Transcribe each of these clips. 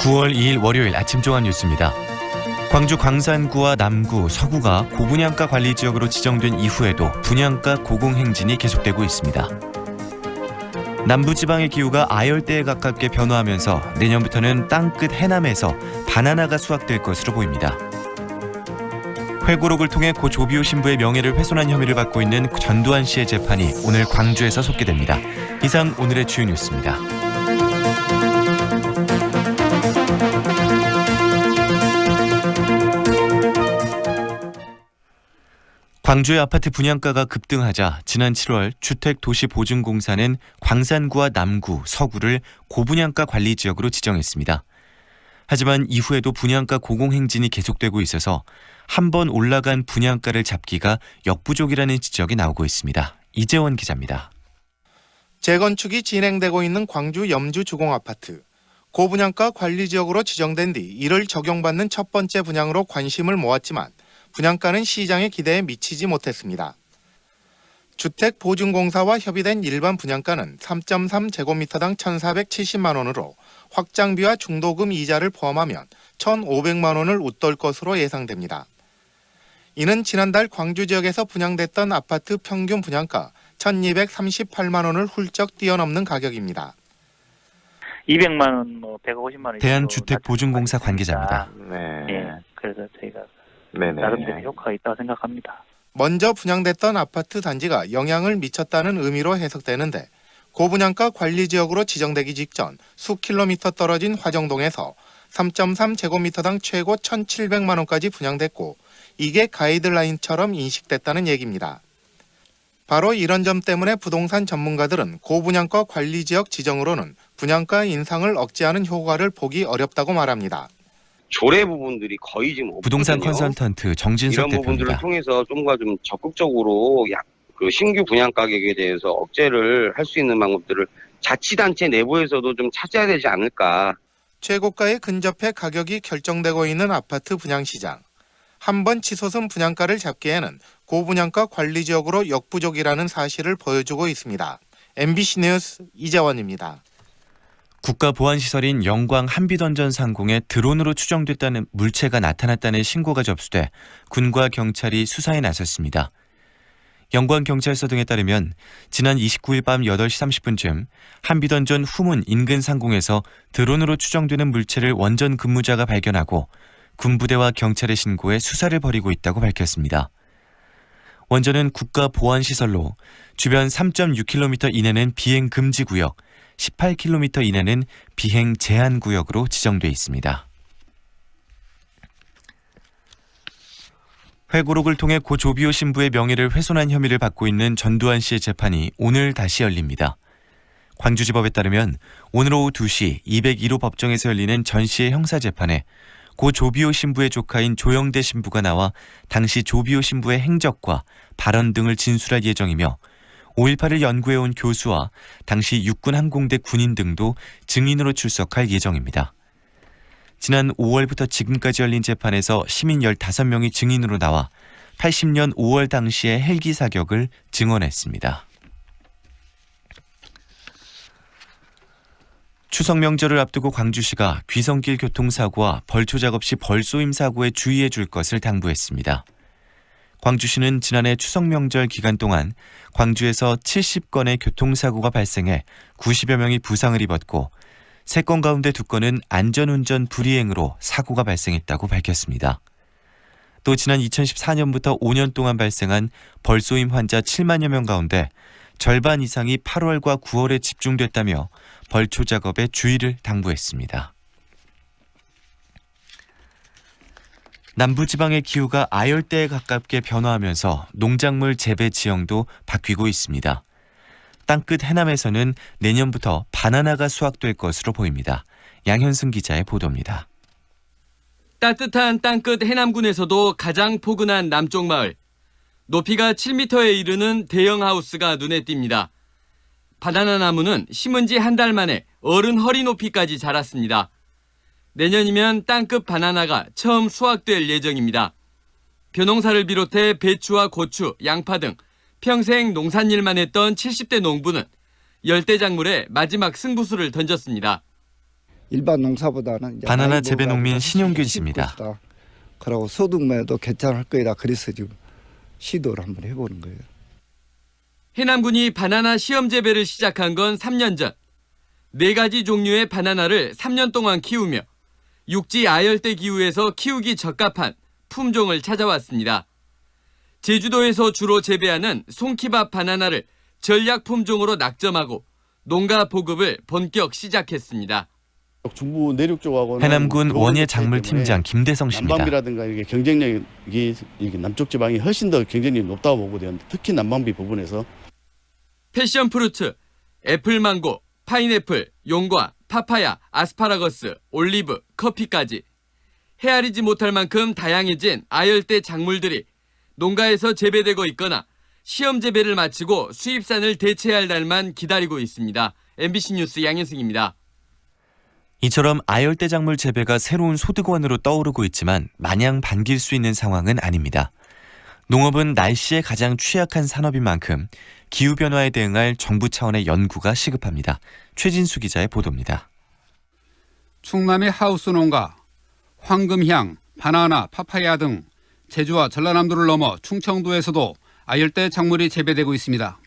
9월 2일 월요일 아침 종합 뉴스입니다. 광주 광산구와 남구, 서구가 고분양가 관리 지역으로 지정된 이후에도 분양가 고공행진이 계속되고 있습니다. 남부지방의 기후가 아열대에 가깝게 변화하면서 내년부터는 땅끝 해남에서 바나나가 수확될 것으로 보입니다. 회고록을 통해 고 조비오 신부의 명예를 훼손한 혐의를 받고 있는 전두환 씨의 재판이 오늘 광주에서 속개됩니다. 이상 오늘의 주요 뉴스입니다. 광주의 아파트 분양가가 급등하자 지난 7월 주택도시보증공사는 광산구와 남구, 서구를 고분양가 관리지역으로 지정했습니다. 하지만 이후에도 분양가 고공행진이 계속되고 있어서 한 번 올라간 분양가를 잡기가 역부족이라는 지적이 나오고 있습니다. 이재원 기자입니다. 재건축이 진행되고 있는 광주 염주 주공아파트. 고분양가 관리지역으로 지정된 뒤 이를 적용받는 첫 번째 분양으로 관심을 모았지만 분양가는 시장의 기대에 미치지 못했습니다. 주택보증공사와 협의된 일반 분양가는 3.3제곱미터당 1,470만 원으로 확장비와 중도금 이자를 포함하면 1,500만 원을 웃돌 것으로 예상됩니다. 이는 지난달 광주 지역에서 분양됐던 아파트 평균 분양가 1,238만 원을 훌쩍 뛰어넘는 가격입니다. 200만 원, 150만 원. 대한주택보증공사 관계자입니다. 네. 그래서 저희가 네네. 나름대로 효과가 있다고 생각합니다. 먼저 분양됐던 아파트 단지가 영향을 미쳤다는 의미로 해석되는데 고분양가 관리지역으로 지정되기 직전 수킬로미터 떨어진 화정동에서 3.3제곱미터당 최고 1,700만 원까지 분양됐고 이게 가이드라인처럼 인식됐다는 얘기입니다. 바로 이런 점 때문에 부동산 전문가들은 고분양가 관리지역 지정으로는 분양가 인상을 억제하는 효과를 보기 어렵다고 말합니다. 조례 부분들이 거의 지금 없거든요. 부동산 컨설턴트 정진석 이런 부분들을 대표입니다. 통해서 좀 적극적으로 그 신규 분양 가격에 대해서 억제를 할 수 있는 방법들을 자치단체 내부에서도 좀 찾아야 되지 않을까. 최고가에 근접해 가격이 결정되고 있는 아파트 분양시장. 한 번 치솟은 분양가를 잡기에는 고분양가 관리지역으로 역부족이라는 사실을 보여주고 있습니다. MBC 뉴스 이재원입니다. 국가보안시설인 영광 한빛원전 상공에 드론으로 추정됐다는 물체가 나타났다는 신고가 접수돼 군과 경찰이 수사에 나섰습니다. 영광경찰서 등에 따르면 지난 29일 밤 8시 30분쯤 한빛원전 후문 인근 상공에서 드론으로 추정되는 물체를 원전 근무자가 발견하고 군부대와 경찰에 신고해 수사를 벌이고 있다고 밝혔습니다. 원전은 국가보안시설로 주변 3.6km 이내는 비행 금지 구역, 18km 이내는 비행 제한 구역으로 지정돼 있습니다. 회고록을 통해 고 조비오 신부의 명예를 훼손한 혐의를 받고 있는 전두환 씨의 재판이 오늘 다시 열립니다. 광주지법에 따르면 오늘 오후 2시 201호 법정에서 열리는 전 씨의 형사재판에 고 조비오 신부의 조카인 조영대 신부가 나와 당시 조비오 신부의 행적과 발언 등을 진술할 예정이며 5.18을 연구해온 교수와 당시 육군항공대 군인 등도 증인으로 출석할 예정입니다. 지난 5월부터 지금까지 열린 재판에서 시민 15명이 증인으로 나와 80년 5월 당시의 헬기 사격을 증언했습니다. 추석 명절을 앞두고 광주시가 귀성길 교통사고와 벌초 작업 시 벌쏘임 사고에 주의해 줄 것을 당부했습니다. 광주시는 지난해 추석 명절 기간 동안 광주에서 70건의 교통사고가 발생해 90여 명이 부상을 입었고 3건 가운데 2건은 안전운전 불이행으로 사고가 발생했다고 밝혔습니다. 또 지난 2014년부터 5년 동안 발생한 벌쏘임 환자 7만여 명 가운데 절반 이상이 8월과 9월에 집중됐다며 벌초 작업에 주의를 당부했습니다. 남부지방의 기후가 아열대에 가깝게 변화하면서 농작물 재배 지형도 바뀌고 있습니다. 땅끝 해남에서는 내년부터 바나나가 수확될 것으로 보입니다. 양현승 기자의 보도입니다. 따뜻한 땅끝 해남군에서도 가장 포근한 남쪽 마을. 높이가 7m에 이르는 대형 하우스가 눈에 띕니다. 바나나 나무는 심은 지 한 달 만에 어른 허리 높이까지 자랐습니다. 내년이면 땅끝 바나나가 처음 수확될 예정입니다. 벼농사를 비롯해 배추와 고추, 양파 등 평생 농산일만 했던 70대 농부는 열대작물에 마지막 승부수를 던졌습니다. 일반 농사보다는 이제 바나나 나이 재배 먹어가지고 농민 훨씬 신용균 쉬울 씨입니다. 것이다. 그리고 소득면도 괜찮을 거이다. 그래서 지금 시도를 한번 해보는 거예요. 해남군이 바나나 시험 재배를 시작한 건 3년 전. 4가지 종류의 바나나를 3년 동안 키우며 육지 아열대 기후에서 키우기 적합한 품종을 찾아왔습니다. 제주도에서 주로 재배하는 송키밥 바나나를 전략 품종으로 낙점하고 농가 보급을 본격 시작했습니다. 중부 내륙 쪽하고는 해남군 교류가 원예 있기 작물팀장 때문에 김대성 씨입니다. 남방비라든가 이게 경쟁력이 이게 남쪽 지방이 훨씬 더 경쟁력이 높다고 보거든요. 특히 남방비 부분에서 패션 프루트, 애플망고, 파인애플, 용과, 파파야, 아스파라거스, 올리브, 커피까지 헤아리지 못할 만큼 다양해진 아열대 작물들이 농가에서 재배되고 있거나 시험 재배를 마치고 수입산을 대체할 날만 기다리고 있습니다. MBC 뉴스 양현승입니다. 이처럼 아열대 작물 재배가 새로운 소득원으로 떠오르고 있지만 마냥 반길 수 있는 상황은 아닙니다. 농업은 날씨에 가장 취약한 산업인 만큼 기후변화에 대응할 정부 차원의 연구가 시급합니다. 최진수 기자의 보도입니다. 충남의 하우스 농가, 황금향, 바나나, 파파야 등 제주와 전라남도를 넘어 충청도에서도 아열대 작물이 재배되고 있습니다.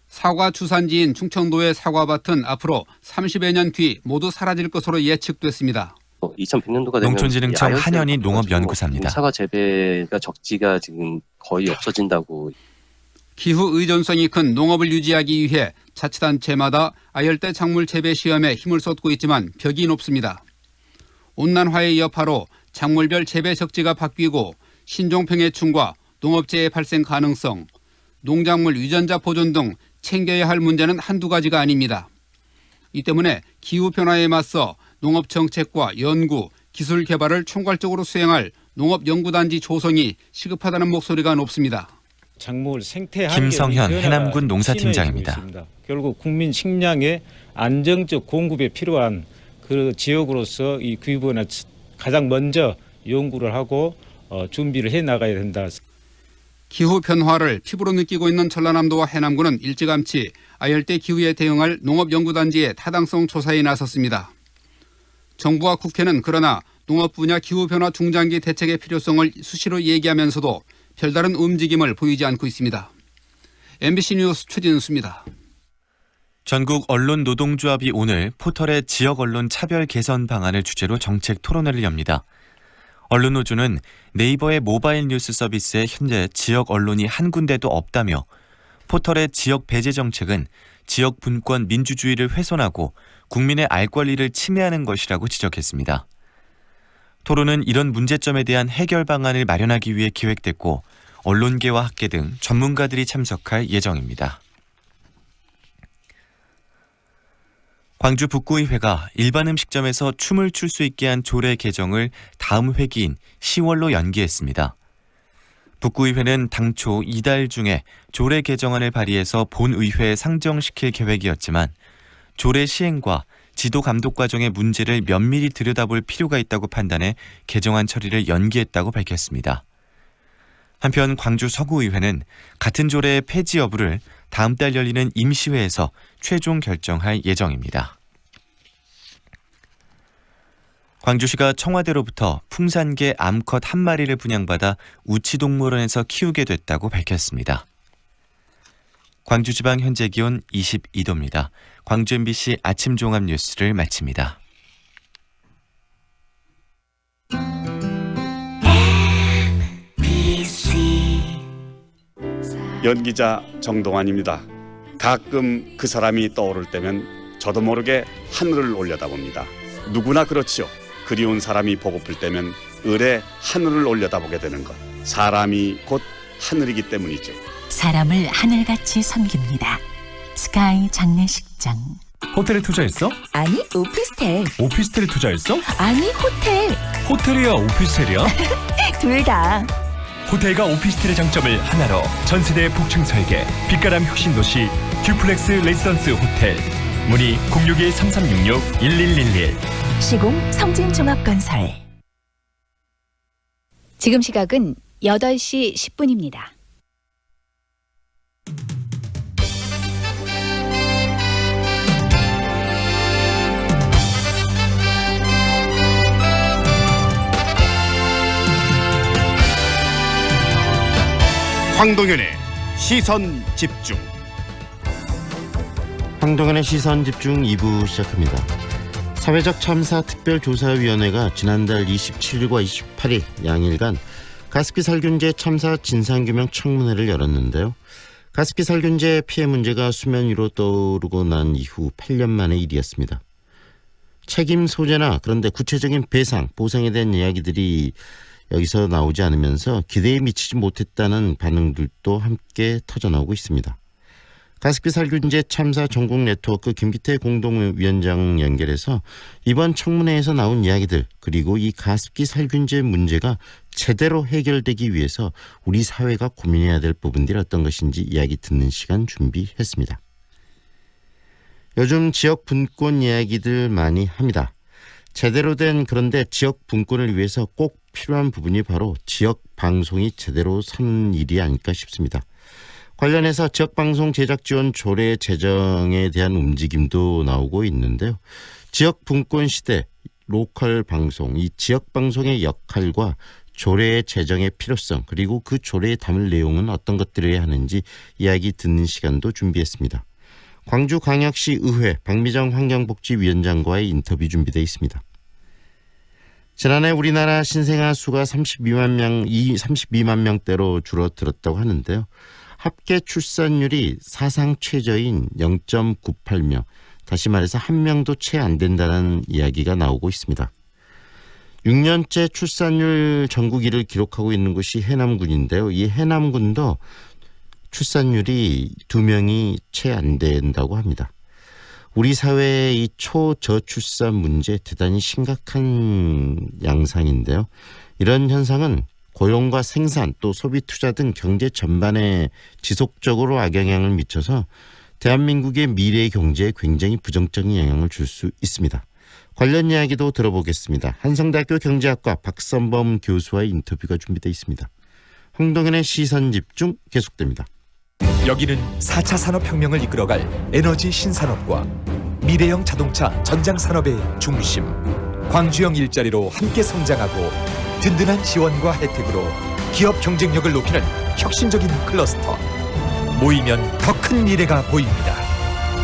사과 주산지인 충청도의 사과밭은 앞으로 30여 년 뒤 모두 사라질 것으로 예측됐습니다. 2100년도가 되면 농촌진흥청 한현희 농업연구사입니다. 사과 재배가 적지가 지금 거의 없어진다고. 기후 의존성이 큰 농업을 유지하기 위해 자치단체마다 아열대 작물 재배 시험에 힘을 쏟고 있지만 벽이 높습니다. 온난화의 여파로 작물별 재배 적지가 바뀌고 신종평해충과 농업재해 발생 가능성, 농작물 유전자 보존 등 챙겨야 할 문제는 한두 가지가 아닙니다. 이 때문에 기후변화에 맞서 농업정책과 연구, 기술 개발을 총괄적으로 수행할 농업연구단지 조성이 시급하다는 목소리가 높습니다. 작물 생태 김성현 해남군 농사팀장입니다. 결국 국민 식량의 안정적 공급에 필요한 그 지역으로서 이 기후변화 가장 먼저 연구를 하고 준비를 해 나가야 된다. 기후 변화를 피부로 느끼고 있는 전라남도와 해남군은 일찌감치 아열대 기후에 대응할 농업연구단지의 타당성 조사에 나섰습니다. 정부와 국회는 그러나 농업 분야 기후변화 중장기 대책의 필요성을 수시로 얘기하면서도 별다른 움직임을 보이지 않고 있습니다. MBC 뉴스 최진수입니다. 전국 언론 노동조합이 오늘 포털의 지역 언론 차별 개선 방안을 주제로 정책 토론회를 엽니다. 언론노조는 네이버의 모바일 뉴스 서비스에 현재 지역 언론이 한 군데도 없다며 포털의 지역 배제 정책은 지역 분권 민주주의를 훼손하고 국민의 알 권리를 침해하는 것이라고 지적했습니다. 토론은 이런 문제점에 대한 해결 방안을 마련하기 위해 기획됐고 언론계와 학계 등 전문가들이 참석할 예정입니다. 광주 북구의회가 일반 음식점에서 춤을 출 수 있게 한 조례 개정을 다음 회기인 10월로 연기했습니다. 북구의회는 당초 이달 중에 조례 개정안을 발의해서 본의회에 상정시킬 계획이었지만 조례 시행과 지도 감독 과정의 문제를 면밀히 들여다볼 필요가 있다고 판단해 개정안 처리를 연기했다고 밝혔습니다. 한편 광주 서구의회는 같은 조례의 폐지 여부를 다음 달 열리는 임시회에서 최종 결정할 예정입니다. 광주시가 청와대로부터 풍산개 암컷 한 마리를 분양받아 우치동물원에서 키우게 됐다고 밝혔습니다. 광주지방 현재 기온 22도입니다. 광주 MBC 아침 종합 뉴스를 마칩니다. 연기자 정동환입니다. 가끔 그 사람이 떠오를 때면 저도 모르게 하늘을 올려다봅니다. 누구나 그렇지요. 그리운 사람이 보고플 때면 을에 하늘을 올려다보게 되는 것. 사람이 곧 하늘이기 때문이죠. 사람을 하늘같이 섬깁니다. 스카이 장례식장. 호텔에 투자했어? 아니, 오피스텔. 오피스텔에 투자했어? 아니, 호텔. 호텔이야 오피스텔이야? 둘 다. 호텔과 오피스텔의 장점을 하나로 전세대 복층 설계 빛가람 혁신도시 듀플렉스 레지던스 호텔. 문의 061-3366-1111. 시공 성진종합건설. 지금 시각은 8시 10분입니다. 황동현의 시선 집중. 황동현의 시선 집중 2부 시작합니다. 사회적 참사 특별조사위원회가 지난달 27일과 28일 양일간 가습기 살균제 참사 진상규명 청문회를 열었는데요. 가습기 살균제 피해 문제가 수면 위로 떠오르고 난 이후 8년 만의 일이었습니다. 책임 소재나 그런데 구체적인 배상, 보상에 대한 이야기들이 여기서 나오지 않으면서 기대에 미치지 못했다는 반응들도 함께 터져나오고 있습니다. 가습기 살균제 참사 전국 네트워크 김기태 공동위원장 연결해서 이번 청문회에서 나온 이야기들, 그리고 이 가습기 살균제 문제가 제대로 해결되기 위해서 우리 사회가 고민해야 될 부분들이 어떤 것인지 이야기 듣는 시간 준비했습니다. 요즘 지역 분권 이야기들 많이 합니다. 제대로 된, 그런데 지역 분권을 위해서 꼭 필요한 부분이 바로 지역 방송이 제대로 서는 일이 아닐까 싶습니다. 관련해서 지역방송 제작 지원 조례 제정에 대한 움직임도 나오고 있는데요. 지역 분권 시대 로컬 방송, 이 지역 방송의 역할과 조례의 제정의 필요성, 그리고 그 조례에 담을 내용은 어떤 것들을 하는지 이야기 듣는 시간도 준비했습니다. 광주광역시 의회 박미정 환경복지위원장과의 인터뷰 준비되어 있습니다. 지난해 우리나라 신생아 수가 32만 명대로 줄어들었다고 하는데요. 합계 출산율이 사상 최저인 0.98명, 다시 말해서 한 명도 채 안 된다는 이야기가 나오고 있습니다. 6년째 출산율 전국 1위를 기록하고 있는 곳이 해남군인데요. 이 해남군도 출산율이 2명이 채 안 된다고 합니다. 우리 사회의 이 초저출산 문제 대단히 심각한 양상인데요. 이런 현상은 고용과 생산, 또 소비 투자 등 경제 전반에 지속적으로 악영향을 미쳐서 대한민국의 미래 경제에 굉장히 부정적인 영향을 줄 수 있습니다. 관련 이야기도 들어보겠습니다. 한성대학교 경제학과 박선범 교수와의 인터뷰가 준비되어 있습니다. 황동현의 시선 집중 계속됩니다. 여기는 4차 산업혁명을 이끌어갈 에너지 신산업과 미래형 자동차 전장산업의 중심, 광주형 일자리로 함께 성장하고 든든한 지원과 혜택으로 기업 경쟁력을 높이는 혁신적인 클러스터. 모이면 더 큰 미래가 보입니다.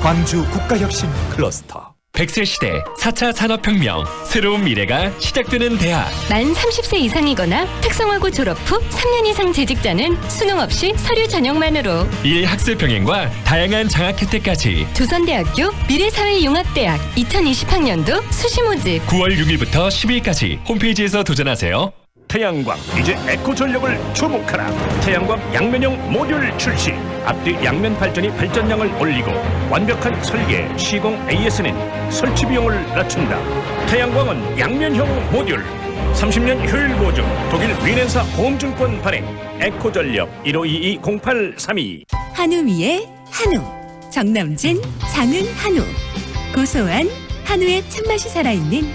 광주 국가혁신 클러스터. 100세 시대 4차 산업혁명, 새로운 미래가 시작되는 대학. 만 30세 이상이거나 특성화고 졸업 후 3년 이상 재직자는 수능 없이 서류 전형만으로 일학습 병행과 다양한 장학 혜택까지. 조선대학교 미래사회융합대학 2020학년도 수시 모집 9월 6일부터 10일까지 홈페이지에서 도전하세요. 태양광, 이제 에코전력을 주목하라. 태양광 양면형 모듈 출시. 앞뒤 양면 발전이 발전량을 올리고 완벽한 설계, 시공 AS는 설치 비용을 낮춘다. 태양광은 양면형 모듈. 30년 효율 보증. 독일 위넨사 보험증권 발행. 에코전력 1522-0832. 한우 위에 한우. 정남진 장흥 한우. 고소한 한우의 참맛이 살아있는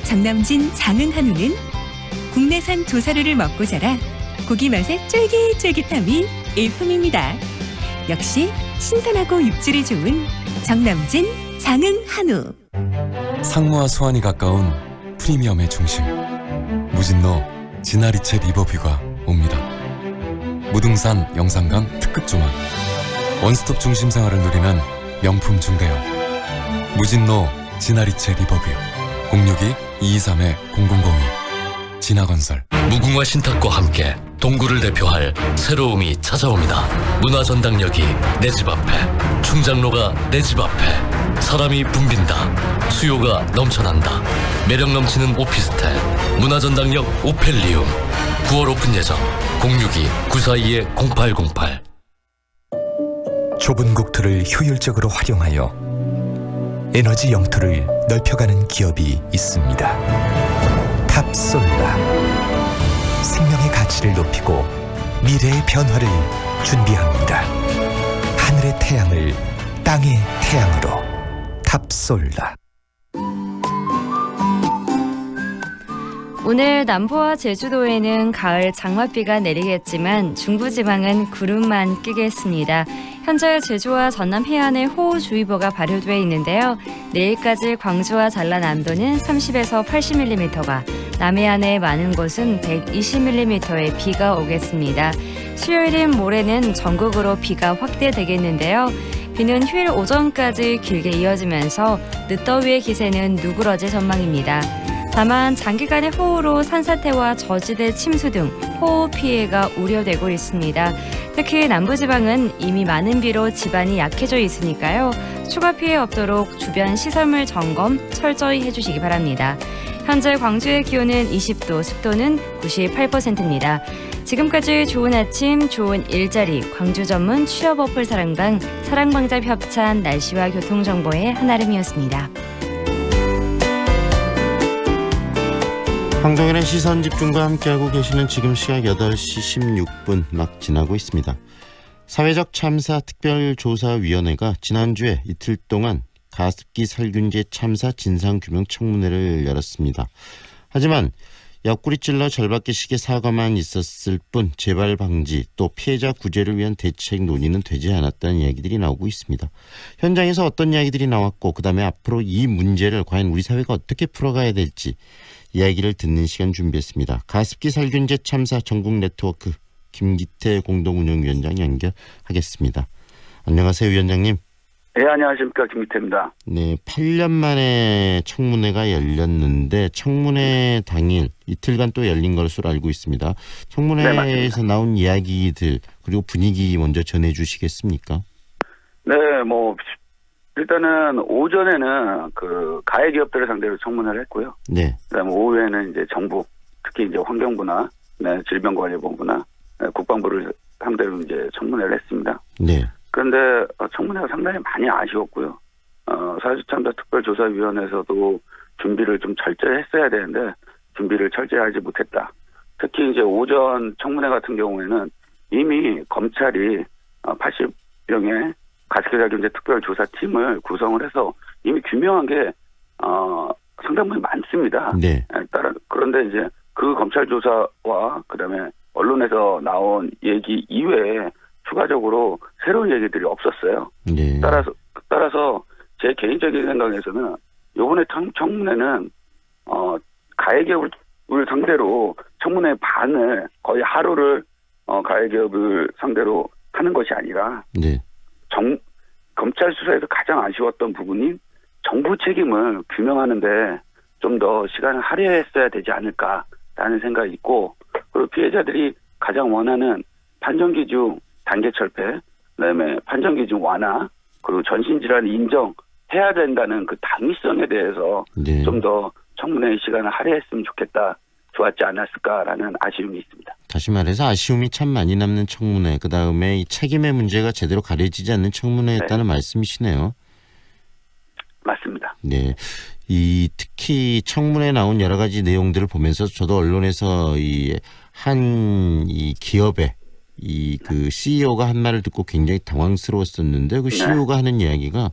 정남진 장흥 한우는 국내산 조사료를 먹고 자라 고기 맛의 쫄깃쫄깃함이 일품입니다. 역시 신선하고 육질이 좋은 정남진 장흥 한우. 상무와 수완이 가까운 프리미엄의 중심, 무진로 진아리체 리버뷰가 옵니다. 무등산 영산강 특급 조망, 원스톱 중심 생활을 누리는 명품 중대형 무진로 진아리체 리버뷰 062-223-0002 진화건설. 무궁화 신탁과 함께 동구를 대표할 새로움이 찾아옵니다. 문화전당역이 내 집 앞에, 충장로가 내 집 앞에. 사람이 붐빈다. 수요가 넘쳐난다. 매력 넘치는 오피스텔 문화전당역 오펠리움. 9월 오픈 예정. 062-942-0808. 좁은 국토를 효율적으로 활용하여 에너지 영토를 넓혀가는 기업이 있습니다. 탑솔라. 생명의 가치를 높이고 미래의 변화를 준비합니다. 하늘의 태양을 땅의 태양으로. 탑솔라. 오늘 남부와 제주도에는 가을 장맛비가 내리겠지만 중부지방은 구름만 끼겠습니다. 현재 제주와 전남 해안에 호우주의보가 발효돼 있는데요. 내일까지 광주와 전라남도는 30에서 80mm가, 남해안에 많은 곳은 120mm의 비가 오겠습니다. 수요일인 모레는 전국으로 비가 확대되겠는데요. 비는 휴일 오전까지 길게 이어지면서 늦더위의 기세는 누그러질 전망입니다. 다만 장기간의 호우로 산사태와 저지대 침수 등 호우 피해가 우려되고 있습니다. 특히 남부지방은 이미 많은 비로 지반이 약해져 있으니까요. 추가 피해 없도록 주변 시설물 점검 철저히 해주시기 바랍니다. 현재 광주의 기온은 20도, 습도는 98%입니다. 지금까지 좋은 아침, 좋은 일자리, 광주 전문 취업 어플 사랑방, 사랑방잡 협찬 날씨와 교통정보의 한아름이었습니다. 황동현의 시선집중과 함께하고 계시는 지금 시각 8시 16분 막 지나고 있습니다. 사회적 참사 특별조사위원회가 지난주에 이틀 동안 가습기 살균제 참사 진상규명 청문회를 열었습니다. 하지만 옆구리 찔러 절박기식의 사과만 있었을 뿐 재발 방지 또 피해자 구제를 위한 대책 논의는 되지 않았다는 이야기들이 나오고 있습니다. 현장에서 어떤 이야기들이 나왔고 그다음에 앞으로 이 문제를 과연 우리 사회가 어떻게 풀어가야 될지 이야기를 듣는 시간 준비했습니다. 가습기 살균제 참사 전국 네트워크 김기태 공동운영위원장 연결하겠습니다. 안녕하세요, 위원장님. 네, 안녕하십니까. 김기태입니다. 네, 8년 만에 청문회가 열렸는데 청문회 당일 이틀간 또 열린 것으로 알고 있습니다. 청문회에서 네, 나온 이야기들 그리고 분위기 먼저 전해주시겠습니까? 네, 일단은 오전에는 그 가해 기업들을 상대로 청문회를 했고요. 네. 그다음에 오후에는 이제 정부, 특히 이제 환경부나 질병관리본부나 국방부를 상대로 이제 청문회를 했습니다. 네. 그런데 청문회가 상당히 많이 아쉬웠고요. 사회적 참사 특별조사위원회에서도 준비를 좀 철저히 했어야 되는데 준비를 철저히 하지 못했다. 특히 이제 오전 청문회 같은 경우에는 이미 검찰이 80명의 가습기 살균제 특별조사팀을 구성을 해서 이미 규명한 게 상당 부분 많습니다. 네. 그런데 이제 그 검찰 조사와 그다음에 언론에서 나온 얘기 이외에 추가적으로 새로운 얘기들이 없었어요. 네. 따라서 제 개인적인 생각에서는 이번에 청문회는 가해 기업을 상대로 청문회 반을 거의 하루를 가해 기업을 상대로 하는 것이 아니라 네. 검찰 수사에서 가장 아쉬웠던 부분인 정부 책임을 규명하는데 좀 더 시간을 할애했어야 되지 않을까라는 생각이 있고, 그리고 피해자들이 가장 원하는 판정기준 단계 철폐, 그다음에 판정기준 완화, 그리고 전신질환 인정해야 된다는 그 당위성에 대해서 네. 좀 더 청문회 시간을 할애했으면 좋겠다, 좋았지 않았을까라는 아쉬움이 있습니다. 다시 말해서 아쉬움이 참 많이 남는 청문회, 그다음에 이 책임의 문제가 제대로 가려지지 않는 청문회였다는 말씀이시네요. 맞습니다. 네. 특히 청문회에 나온 여러 가지 내용들을 보면서 저도 언론에서 이 기업의 그 CEO가 한 말을 듣고 굉장히 당황스러웠었는데 그 CEO가 하는 이야기가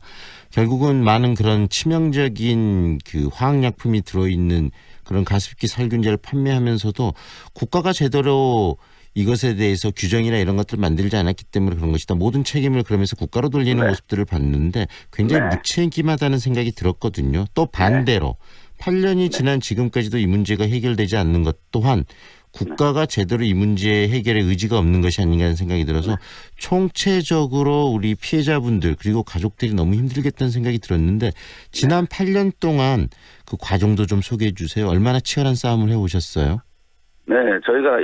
결국은 많은 그런 치명적인 그 화학약품이 들어있는 그런 가습기 살균제를 판매하면서도 국가가 제대로 이것에 대해서 규정이나 이런 것들을 만들지 않았기 때문에 그런 것이다. 모든 책임을 그러면서 국가로 돌리는 모습들을 봤는데 굉장히 무책임하다는 생각이 들었거든요. 또 반대로 8년이 지난 지금까지도 이 문제가 해결되지 않는 것 또한 국가가 제대로 이 문제 해결에 의지가 없는 것이 아닌가 하는 생각이 들어서 총체적으로 우리 피해자분들 그리고 가족들이 너무 힘들겠다는 생각이 들었는데 지난 8년 동안 그 과정도 좀 소개해 주세요. 얼마나 치열한 싸움을 해오셨어요? 네, 저희가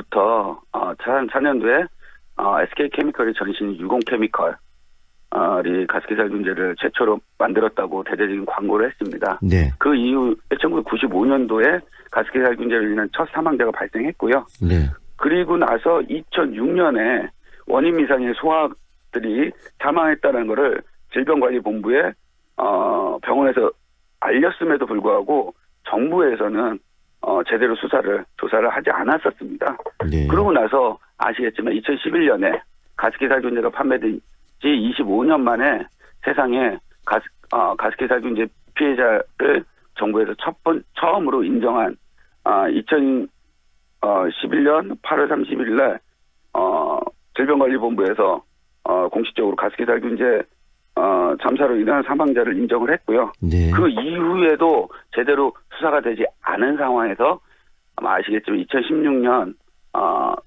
1994년부터 4년도에 SK케미컬이 전신 유공케미컬이 가습기 살균제를 최초로 만들었다고 대대적인 광고를 했습니다. 네. 그 이후 1995년도에 가습기 살균제로 인한 첫 사망자가 발생했고요. 네. 그리고 나서 2006년에 원인 미상의 소아들이 사망했다는 것을 질병관리본부에 병원에서 알렸음에도 불구하고 정부에서는 제대로 조사를 하지 않았었습니다. 네. 그러고 나서 아시겠지만 2011년에 가습기 살균제가 판매된 지 25년 만에 세상에 가습기 살균제 피해자를 정부에서 처음으로 인정한 2011년 8월 30일 날 질병관리본부에서 공식적으로 가습기 살균제 참사로 인한 사망자를 인정을 했고요. 네. 그 이후에도 제대로 수사가 되지 않은 상황에서 아마 아시겠지만 2016년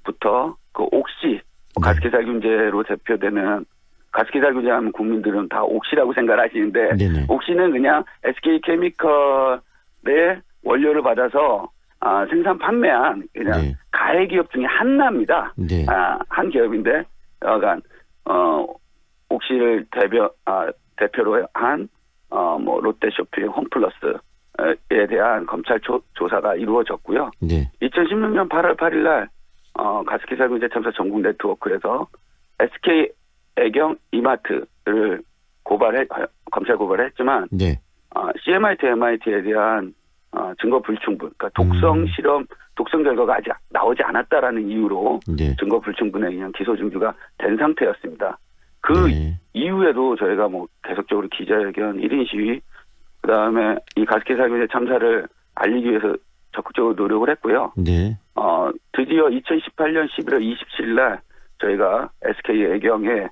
부터 그 옥시 가습기살균제로 대표되는 가습기살균제 하면 국민들은 다 옥시라고 생각을 하시는데 네네. 옥시는 그냥 SK케미컬의 원료를 받아서 생산 판매한 그냥 네. 가해 기업 중에 하나입니다. 네. 한 기업인데 여간 옥시를 대표로 한 뭐 롯데쇼핑, 홈플러스에 대한 검찰 조사가 이루어졌고요. 네. 2016년 8월 8일 날 가습기살균제 참사 전국 네트워크에서 SK 애경 이마트를 검찰 고발을 했지만 네. CMIT, MIT에 대한 증거 불충분, 그러니까 독성 실험, 독성 결과가 아직 나오지 않았다라는 이유로 네. 증거 불충분에 의한 기소 중지가 된 상태였습니다. 그 이후에도 저희가 뭐 계속적으로 기자회견, 1인 시위, 그다음에 이 가습기살균제 참사를 알리기 위해서 적극적으로 노력을 했고요. 네. 드디어 2018년 11월 27일 날 저희가 SK 애경에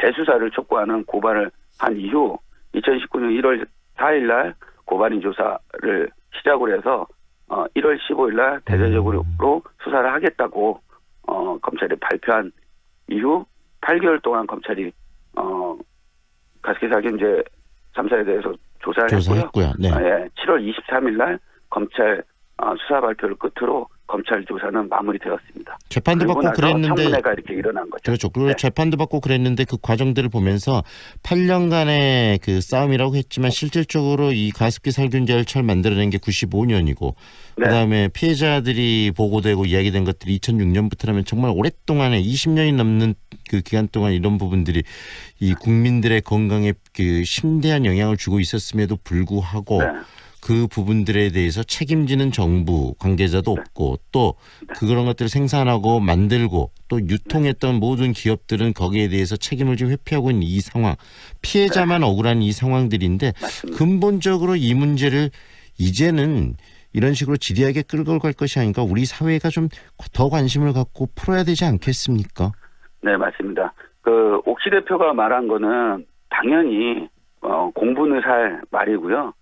재수사를 촉구하는 고발을 한 이후 2019년 1월 4일 날 고발인 조사를 시작을 해서 1월 15일 날 대대적으로 수사를 하겠다고 검찰이 발표한 이후 8개월 동안 검찰이 가습기살균제 참사에 대해서 조사를 조사했고요. 네. 7월 23일 날 검찰 수사 발표를 끝으로 검찰 조사는 마무리되었습니다. 재판도 받고 그랬는데 청문회가 이렇게 일어난 거죠. 그렇죠. 그리고 재판도 받고 그랬는데 그 과정들을 보면서 8년간의 그 싸움이라고 했지만 실질적으로 이 가습기 살균제를 처음 만들어낸 게 95년이고 그다음에 피해자들이 보고되고 이야기된 것들이 2006년부터라면 정말 오랫동안에 20년이 넘는 그 기간 동안 이런 부분들이 이 국민들의 건강에 그 심대한 영향을 주고 있었음에도 불구하고 그 부분들에 대해서 책임지는 정부 관계자도 없고 또 그런 것들을 생산하고 만들고 또 유통했던 모든 기업들은 거기에 대해서 책임을 좀 회피하고 있는 이 상황, 피해자만 억울한 이 상황들인데 근본적으로 이 문제를 이제는 이런 식으로 지리하게 끌고 갈 것이 아닌가, 우리 사회가 좀 더 관심을 갖고 풀어야 되지 않겠습니까? 네, 맞습니다. 그 옥시 대표가 말한 거는 당연히 공분을 살 말이고요.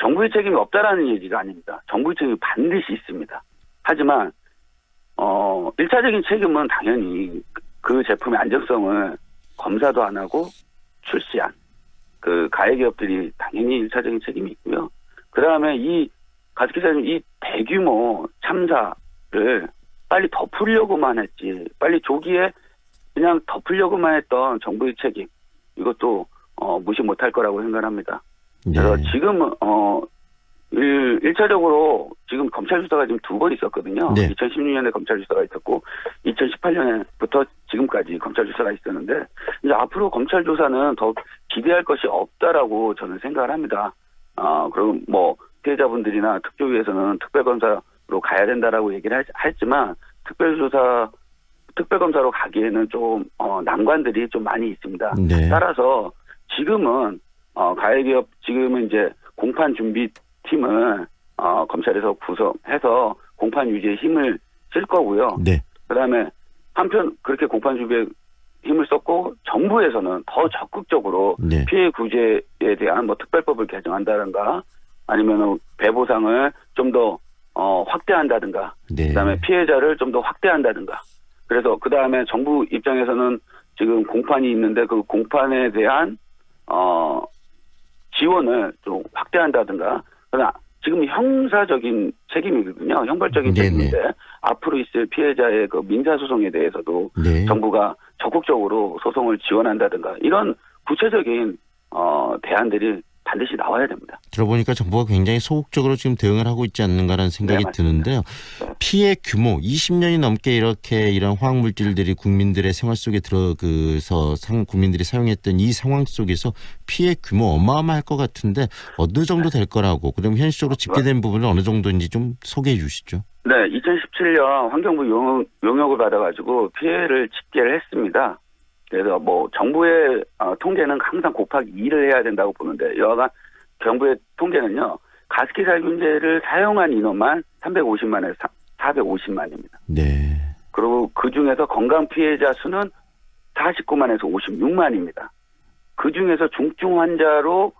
정부의 책임이 없다라는 얘기가 아닙니다. 정부의 책임이 반드시 있습니다. 하지만 1차적인 책임은 당연히 그 제품의 안정성을 검사도 안 하고 출시한 그 가해 기업들이 당연히 1차적인 책임이 있고요. 그다음에 이 가습기살균 이 대규모 참사를 빨리 덮으려고만 했지, 빨리 조기에 그냥 덮으려고만 했던 정부의 책임, 이것도 무시 못할 거라고 생각합니다. 그래서 지금은 1차적으로 지금 검찰 수사가 지금 2번 있었거든요. 2016년에 검찰 수사가 있었고 2018년부터 지금까지 검찰 수사가 있었는데 이제 앞으로 검찰 조사는 더 기대할 것이 없다라고 저는 생각을 합니다. 그리고 뭐 피해자분들이나 특조위에서는 특별검사로 가야 된다라고 얘기를 했지만 특별검사로 가기에는 좀 난관들이 좀 많이 있습니다. 따라서 지금은 가해기업 지금은 이제 공판 준비팀을 검찰에서 구성해서 공판 유지에 힘을 쓸 거고요. 그다음에 한편 그렇게 공판 준비에 힘을 썼고 정부에서는 더 적극적으로 피해 구제에 대한 뭐 특별법을 개정한다든가 아니면 배보상을 좀 더 확대한다든가 그다음에 피해자를 좀 더 확대한다든가 그래서 그다음에 정부 입장에서는 지금 공판이 있는데 그 공판에 대한 지원을 좀 확대한다든가. 그러나 지금 형사적인 책임이거든요. 형벌적인 책임인데 앞으로 있을 피해자의 그 민사소송에 대해서도 정부가 적극적으로 소송을 지원한다든가 이런 구체적인 대안들이 반드시 나와야 됩니다. 들어보니까 정부가 굉장히 소극적으로 지금 대응을 하고 있지 않는가라는 생각이 드는데요. 피해 규모 20년이 넘게 이렇게 이런 화학물질들이 국민들의 생활 속에 들어서 국민들이 사용했던 이 상황 속에서 피해 규모 어마어마할 것 같은데 어느 정도 될 거라고, 그럼 현실적으로 집계된 부분은 어느 정도인지 좀 소개해 주시죠. 네, 2017년 환경부 용역을 받아가지고 피해를 집계를 했습니다. 그래서 뭐 정부의 통계는 항상 곱하기 2를 해야 된다고 보는데 여하간 정부의 통계는요. 가습기살균제를 사용한 인원만 350만에서 450만입니다. 그리고 그중에서 건강 피해자 수는 49만에서 56만입니다. 그중에서 중증 환자로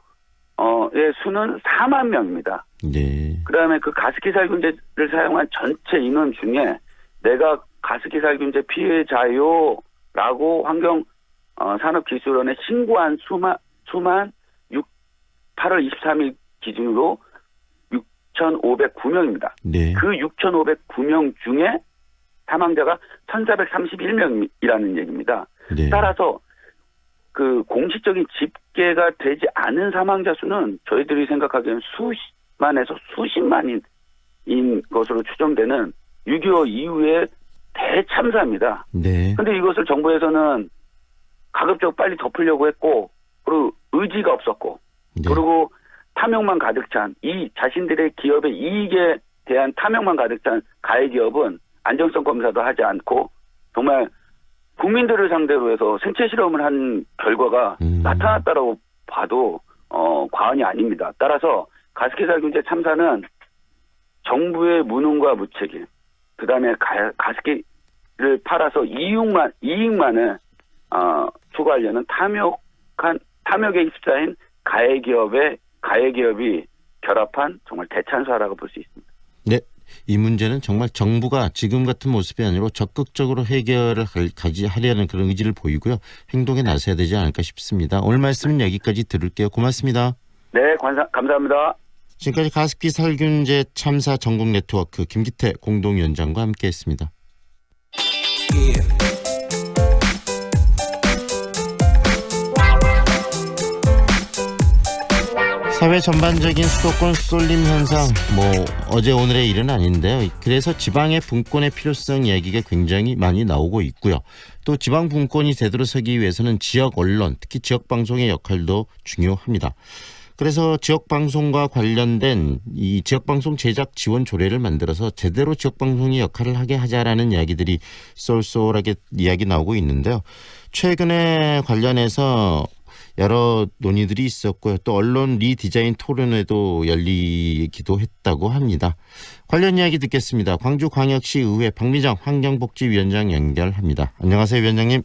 의 수는 4만 명입니다. 네. 그다음에 그 가습기 살균제를 사용한 전체 인원 중에 내가 가습기 살균제 피해자요라고 환경산업기술원에 신고한 수만 8월 23일 기준으로 6,509명입니다. 네. 그 6,509명 중에 사망자가 1,431명이라는 얘기입니다. 네. 따라서 그 공식적인 집계가 되지 않은 사망자 수는 저희들이 생각하기에는 수만에서 수십만인 것으로 추정되는 6.25 이후의 대참사입니다. 네. 근데 이것을 정부에서는 가급적 빨리 덮으려고 했고, 그리고 의지가 없었고, 네. 그리고 탐욕만 가득 찬, 이 자신들의 기업의 이익에 대한 탐욕만 가득 찬 가해 기업은 안정성 검사도 하지 않고, 정말 국민들을 상대로 해서 생체 실험을 한 결과가 나타났다라고 봐도 과언이 아닙니다. 따라서 가습기 살균제 참사는 정부의 무능과 무책임, 그다음에 가습기를 팔아서 이익만을 추구하려는 탐욕에 휩싸인 가해 기업이 결합한 정말 대참사라고 볼 수 있습니다. 네. 이 문제는 정말 정부가 지금 같은 모습이 아니라 적극적으로 해결을 하려는 그런 의지를 보이고요. 행동에 나서야 되지 않을까 싶습니다. 오늘 말씀은 여기까지 들을게요. 고맙습니다. 네, 감사합니다. 지금까지 가습기 살균제 참사 전국 네트워크 김기태 공동위원장과 함께했습니다. 사회 전반적인 수도권 쏠림 현상, 어제 오늘의 일은 아닌데요. 그래서 지방의 분권의 필요성 이야기가 굉장히 많이 나오고 있고요. 또 지방 분권이 제대로 서기 위해서는 지역 언론, 특히 지역 방송의 역할도 중요합니다. 그래서 지역 방송과 관련된 이 지역 방송 제작 지원 조례를 만들어서 제대로 지역 방송의 역할을 하게 하자라는 이야기들이 쏠쏠하게 이야기 나오고 있는데요. 최근에 관련해서 여러 논의들이 있었고요. 또 언론 리디자인 토론회도 열리기도 했다고 합니다. 관련 이야기 듣겠습니다. 광주광역시 의회 박미정 환경복지위원장 연결합니다. 안녕하세요, 위원장님.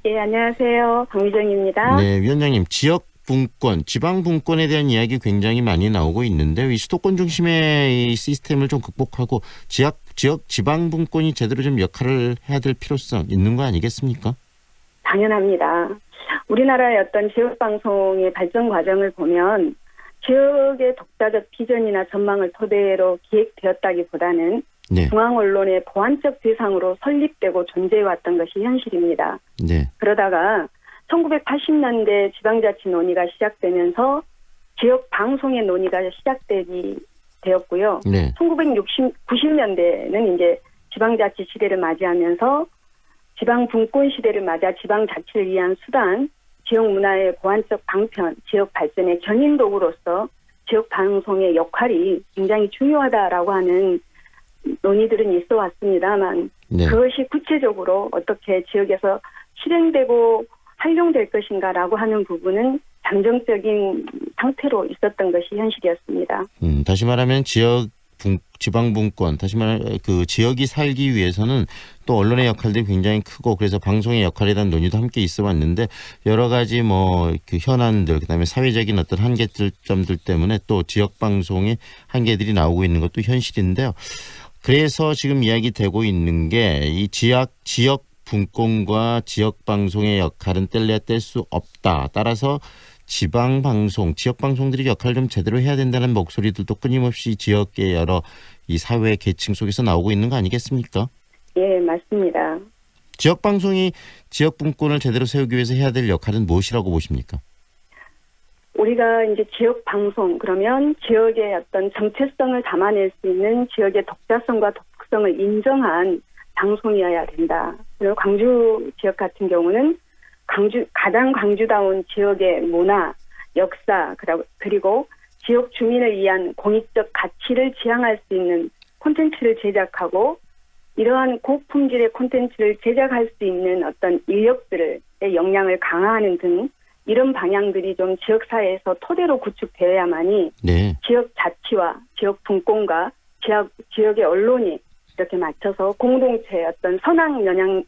예, 안녕하세요. 박미정입니다. 네, 위원장님. 지역 분권, 지방 분권에 대한 이야기 굉장히 많이 나오고 있는데 이 수도권 중심의 이 시스템을 좀 극복하고 지방 분권이 제대로 좀 역할을 해야 될 필요성 있는 거 아니겠습니까? 당연합니다. 우리나라의 어떤 지역방송의 발전 과정을 보면 지역의 독자적 비전이나 전망을 토대로 기획되었다기보다는 네. 중앙 언론의 보완적 대상으로 설립되고 존재해왔던 것이 현실입니다. 네. 그러다가 1980년대 지방자치 논의가 시작되면서 지역 방송의 논의가 되었고요. 네. 1990년대는 이제 지방자치 시대를 맞이하면서 지방 분권 시대를 맞아 지방자치를 위한 수단, 지역 문화의 보완적 방편, 지역 발전의 견인 도구로서 지역 방송의 역할이 굉장히 중요하다라고 하는 논의들은 있어 왔습니다만 네. 그것이 구체적으로 어떻게 지역에서 실행되고 활용될 것인가라고 하는 부분은 잠정적인 상태로 있었던 것이 현실이었습니다. 다시 말하면 지방 분권, 다시 말하면 그 지역이 살기 위해서는 또 언론의 역할들이 굉장히 크고 그래서 방송의 역할에 대한 논의도 함께 있어 왔는데 여러 가지 그 현안들, 그다음에 사회적인 어떤 한계점들 때문에 또 지역 방송의 한계들이 나오고 있는 것도 현실인데요. 그래서 지금 이야기되고 있는 게 이 지역 분권과 지역 방송의 역할은 뗄래야 뗄 수 없다. 따라서 지방 방송, 지역 방송들이 역할을 좀 제대로 해야 된다는 목소리들도 끊임없이 지역의 여러 이 사회 계층 속에서 나오고 있는 거 아니겠습니까? 예, 맞습니다. 지역 방송이 지역 분권을 제대로 세우기 위해서 해야 될 역할은 무엇이라고 보십니까? 우리가 이제 지역 방송 그러면 지역의 어떤 정체성을 담아낼 수 있는 지역의 독자성과 독특성을 인정한 방송이어야 된다. 그리고 광주 지역 같은 경우는 가장 광주다운 지역의 문화, 역사, 그리고 지역 주민을 위한 공익적 가치를 지향할 수 있는 콘텐츠를 제작하고 이러한 고품질의 콘텐츠를 제작할 수 있는 어떤 인력들의 역량을 강화하는 등 이런 방향들이 좀 지역사회에서 토대로 구축되어야만이 네. 지역 자치와 지역 분권과 지역의 언론이 이렇게 맞춰서 공동체의 어떤 선한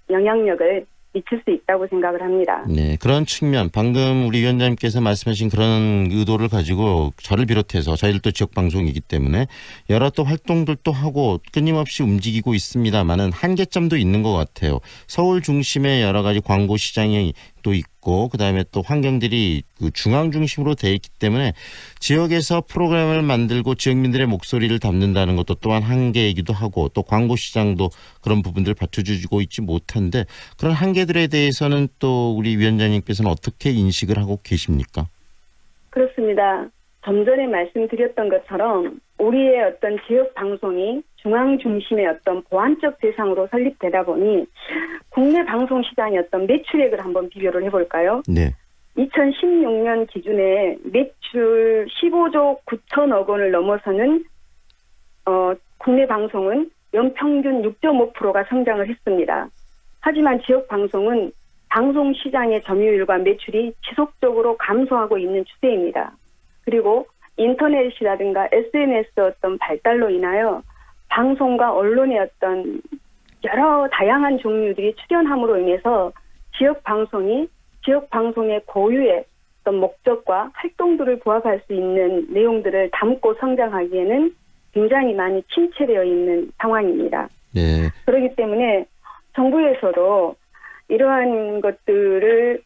영향력을 미칠 수 있다고 생각을 합니다. 네, 그런 측면 방금 우리 위원장님께서 말씀하신 그런 의도를 가지고 저를 비롯해서 저희들도 지역방송이기 때문에 여러 또 활동들도 하고 끊임없이 움직이고 있습니다만은 한계점도 있는 것 같아요. 서울 중심의 여러 가지 광고 시장이 또 있고 그다음에 또 환경들이 그 중앙 중심으로 돼 있기 때문에 지역에서 프로그램을 만들고 지역민들의 목소리를 담는다는 것도 또한 한계이기도 하고 또 광고 시장도 그런 부분들을 받쳐주고 있지 못한데 그런 한계들에 대해서는 또 우리 위원장님께서는 어떻게 인식을 하고 계십니까? 그렇습니다. 좀 전에 말씀드렸던 것처럼 우리의 어떤 지역 방송이 중앙 중심의 어떤 보완적 대상으로 설립되다 보니 국내 방송 시장의 어떤 매출액을 한번 비교를 해볼까요? 네. 2016년 기준에 매출 15조 9천억 원을 넘어서는 국내 방송은 연평균 6.5%가 성장을 했습니다. 하지만 지역 방송은 방송 시장의 점유율과 매출이 지속적으로 감소하고 있는 추세입니다. 그리고 인터넷이라든가 SNS 어떤 발달로 인하여 방송과 언론의 어떤 여러 다양한 종류들이 출현함으로 인해서 지역 방송의 고유의 어떤 목적과 활동들을 부합할 수 있는 내용들을 담고 성장하기에는 굉장히 많이 침체되어 있는 상황입니다. 네. 그렇기 때문에 정부에서도 이러한 것들을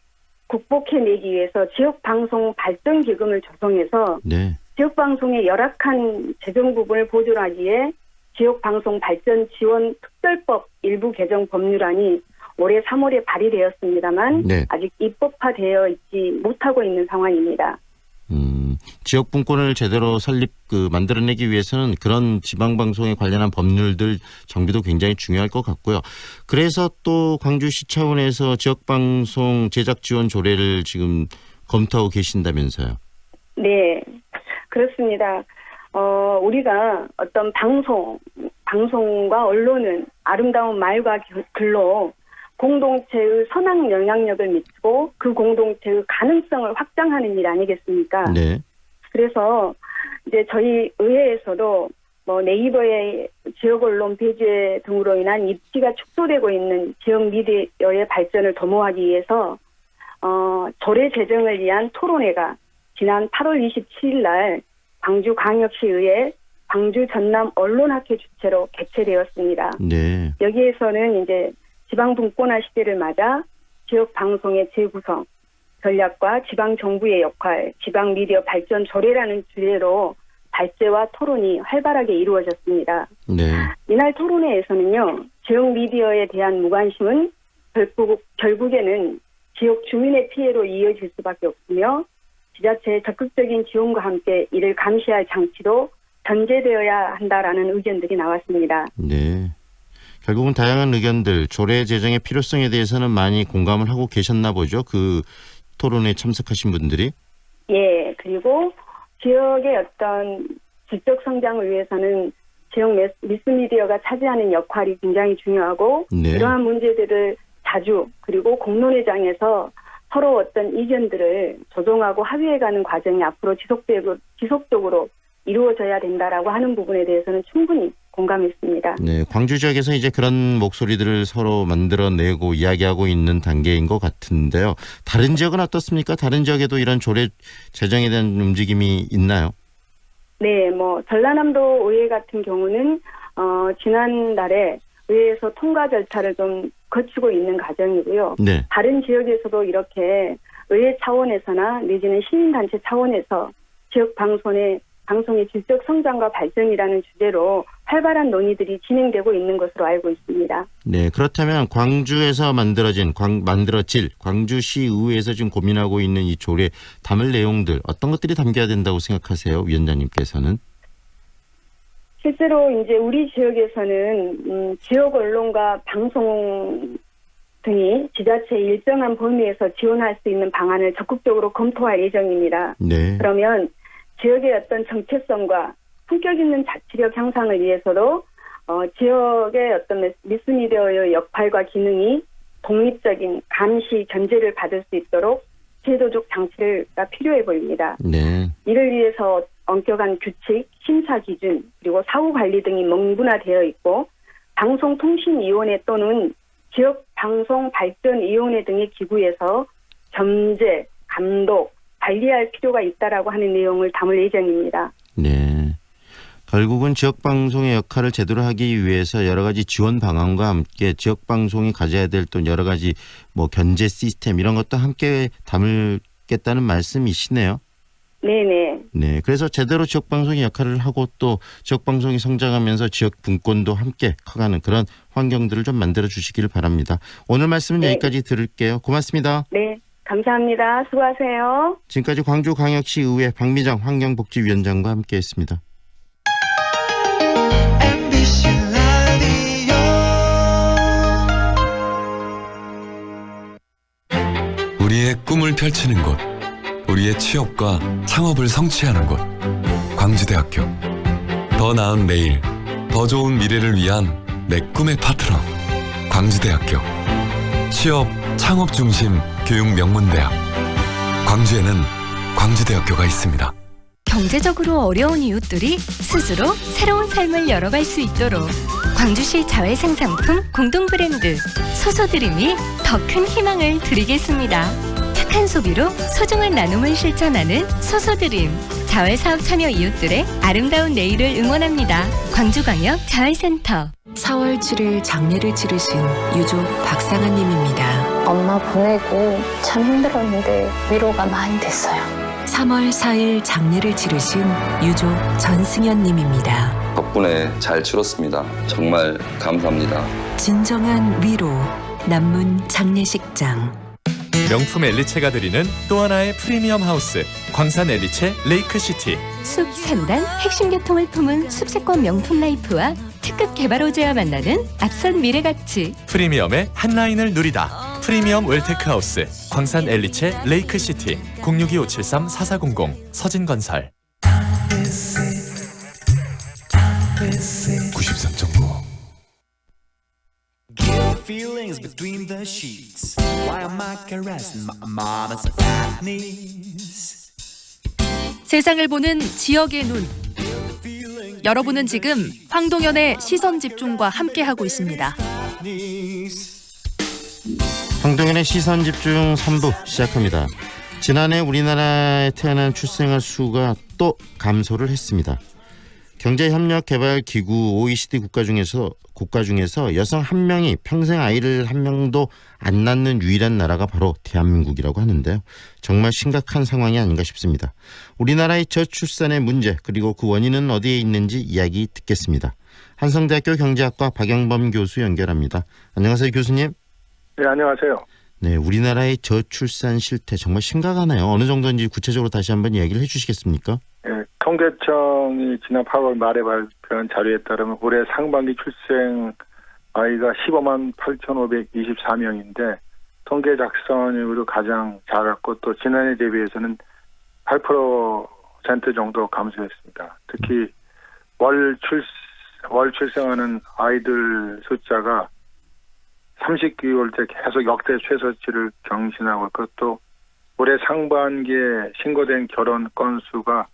극복해내기 위해서 지역방송 발전기금을 조성해서 네. 지역방송의 열악한 재정 부분을 보존하기 위해 지역방송 발전 지원 특별법 일부 개정 법률안이 올해 3월에 발의되었습니다만 네. 아직 입법화되어 있지 못하고 있는 상황입니다. 지역 분권을 제대로 만들어내기 위해서는 그런 지방방송에 관련한 법률들 정비도 굉장히 중요할 것 같고요. 그래서 또 광주시 차원에서 지역방송 제작 지원 조례를 지금 검토하고 계신다면서요. 네, 그렇습니다. 우리가 어떤 방송과 언론은 아름다운 말과 글로 공동체의 선한 영향력을 미치고 그 공동체의 가능성을 확장하는 일 아니겠습니까? 네. 그래서 이제 저희 의회에서도 네이버의 지역 언론 배제 등으로 인한 입지가 축소되고 있는 지역 미디어의 발전을 도모하기 위해서 조례 제정을 위한 토론회가 지난 8월 27일 날 광주광역시의회 광주 전남 언론학회 주최로 개최되었습니다. 네. 여기에서는 이제 지방 분권화 시대를 맞아 지역 방송의 재구성, 전략과 지방 정부의 역할, 지방 미디어 발전 조례라는 주제로 발제와 토론이 활발하게 이루어졌습니다. 네. 이날 토론회에서는요, 지역 미디어에 대한 무관심은 결국에는 지역 주민의 피해로 이어질 수밖에 없으며 지자체의 적극적인 지원과 함께 이를 감시할 장치도 전제되어야 한다라는 의견들이 나왔습니다. 네. 결국은 다양한 의견들, 조례 제정의 필요성에 대해서는 많이 공감을 하고 계셨나 보죠. 그 토론에 참석하신 분들이. 예, 그리고 지역의 어떤 지적 성장을 위해서는 지역 미스미디어가 차지하는 역할이 굉장히 중요하고 네. 이러한 문제들을 자주 그리고 공론회장에서 서로 어떤 이견들을 조정하고 합의해가는 과정이 앞으로 지속적으로 이루어져야 된다라고 하는 부분에 대해서는 충분히 공감했습니다. 네, 광주 지역에서 이제 그런 목소리들을 서로 만들어내고 이야기하고 있는 단계인 것 같은데요. 다른 지역은 어떻습니까? 다른 지역에도 이런 조례 제정에 대한 움직임이 있나요? 네, 전라남도 의회 같은 경우는 지난달에 의회에서 통과 절차를 좀 거치고 있는 과정이고요. 네. 다른 지역에서도 이렇게 의회 차원에서나 내지는 시민단체 차원에서 지역 방송의 질적 성장과 발전이라는 주제로 활발한 논의들이 진행되고 있는 것으로 알고 있습니다. 네, 그렇다면 광주에서 만들어질 광주시의회에서 지금 고민하고 있는 이 조례 담을 내용들 어떤 것들이 담겨야 된다고 생각하세요, 위원장님께서는? 실제로 이제 우리 지역에서는 지역 언론과 방송 등이 지자체의 일정한 범위에서 지원할 수 있는 방안을 적극적으로 검토할 예정입니다. 네. 그러면 지역의 어떤 정체성과 품격 있는 자치력 향상을 위해서도 지역의 어떤 미스미디어의 역할과 기능이 독립적인 감시 견제를 받을 수 있도록 제도적 장치가 필요해 보입니다. 네. 이를 위해서 엄격한 규칙, 심사 기준, 그리고 사후 관리 등이 명분화되어 있고 방송통신위원회 또는 지역 방송발전위원회 등의 기구에서 점제, 감독, 관리할 필요가 있다라고 하는 내용을 담을 예정입니다. 네. 결국은 지역방송의 역할을 제대로 하기 위해서 여러 가지 지원 방안과 함께 지역방송이 가져야 될 또 여러 가지 뭐 견제 시스템 이런 것도 함께 담을겠다는 말씀이시네요. 네네. 네. 그래서 제대로 지역방송의 역할을 하고 또 지역방송이 성장하면서 지역 분권도 함께 커가는 그런 환경들을 좀 만들어 주시기를 바랍니다. 오늘 말씀은 네. 여기까지 들을게요. 고맙습니다. 네. 감사합니다. 수고하세요. 지금까지 광주광역시 의회 박미정 환경복지위원장과 함께했습니다. 우리의 꿈을 펼치는 곳, 우리의 취업과 창업을 성취하는 곳, 광주대학교. 더 나은 내일, 더 좋은 미래를 위한 내 꿈의 파트너, 광주대학교. 취업, 창업 중심 교육 명문대학. 광주에는 광주대학교가 있습니다. 경제적으로 어려운 이웃들이 스스로 새로운 삶을 열어갈 수 있도록 광주시 자회생상품 공동 브랜드 소소드림이 더 큰 희망을 드리겠습니다. 착한 소비로 소중한 나눔을 실천하는 소소드림. 자회사업 참여 이웃들의 아름다운 내일을 응원합니다. 광주광역 자회센터. 4월 7일 장례를 치르신 유족 박상한 님입니다. 엄마 보내고 참 힘들었는데 위로가 많이 됐어요. 3월 4일 장례를 치르신 유족 전승현 님입니다. 덕분에 잘 치렀습니다. 정말 감사합니다. 진정한 위로 남문 장례식장. 명품 엘리체가 드리는 또 하나의 프리미엄 하우스, 광산 엘리체 레이크시티. 숲 3단 핵심 계통을 품은 숲세권 명품 라이프와 특급 개발 호재와 만나는 앞선 미래 가치. 프리미엄의 한 라인을 누리다. 프리미엄 웰테크 하우스, 광산 엘리체 레이크시티. 062-573-4400 서진건설. 93.9 Feelings between the sheets. Why am I caressing my mama's fat knees? 세상을 보는 지역의 눈. 여러분은 지금 황동현의 시선 집중과 함께하고 있습니다. 황동현의 시선집중 3부 시작합니다. 지난해 우리나라에 태어난 출생아 수가 또 감소를 했습니다. 경제협력개발기구 OECD 국가 중에서 여성 한 명이 평생 아이를 한 명도 안 낳는 유일한 나라가 바로 대한민국이라고 하는데요. 정말 심각한 상황이 아닌가 싶습니다. 우리나라의 저출산의 문제 그리고 그 원인은 어디에 있는지 이야기 듣겠습니다. 한성대학교 경제학과 박영범 교수 연결합니다. 안녕하세요, 교수님. 네, 안녕하세요. 네, 우리나라의 저출산 실태 정말 심각하네요. 어느 정도인지 구체적으로 다시 한번 이야기를 해주시겠습니까? 네, 통계청이 지난 8월 말에 발표한 자료에 따르면 올해 상반기 출생 아이가 15만 8,524명인데 통계 작성 이후로 가장 작았고 또 지난해 대비해서는 8% 정도 감소했습니다. 특히 월 출생하는 아이들 숫자가 30개월째 계속 역대 최저치를 경신하고 있고 또 올해 상반기에 신고된 결혼 건수가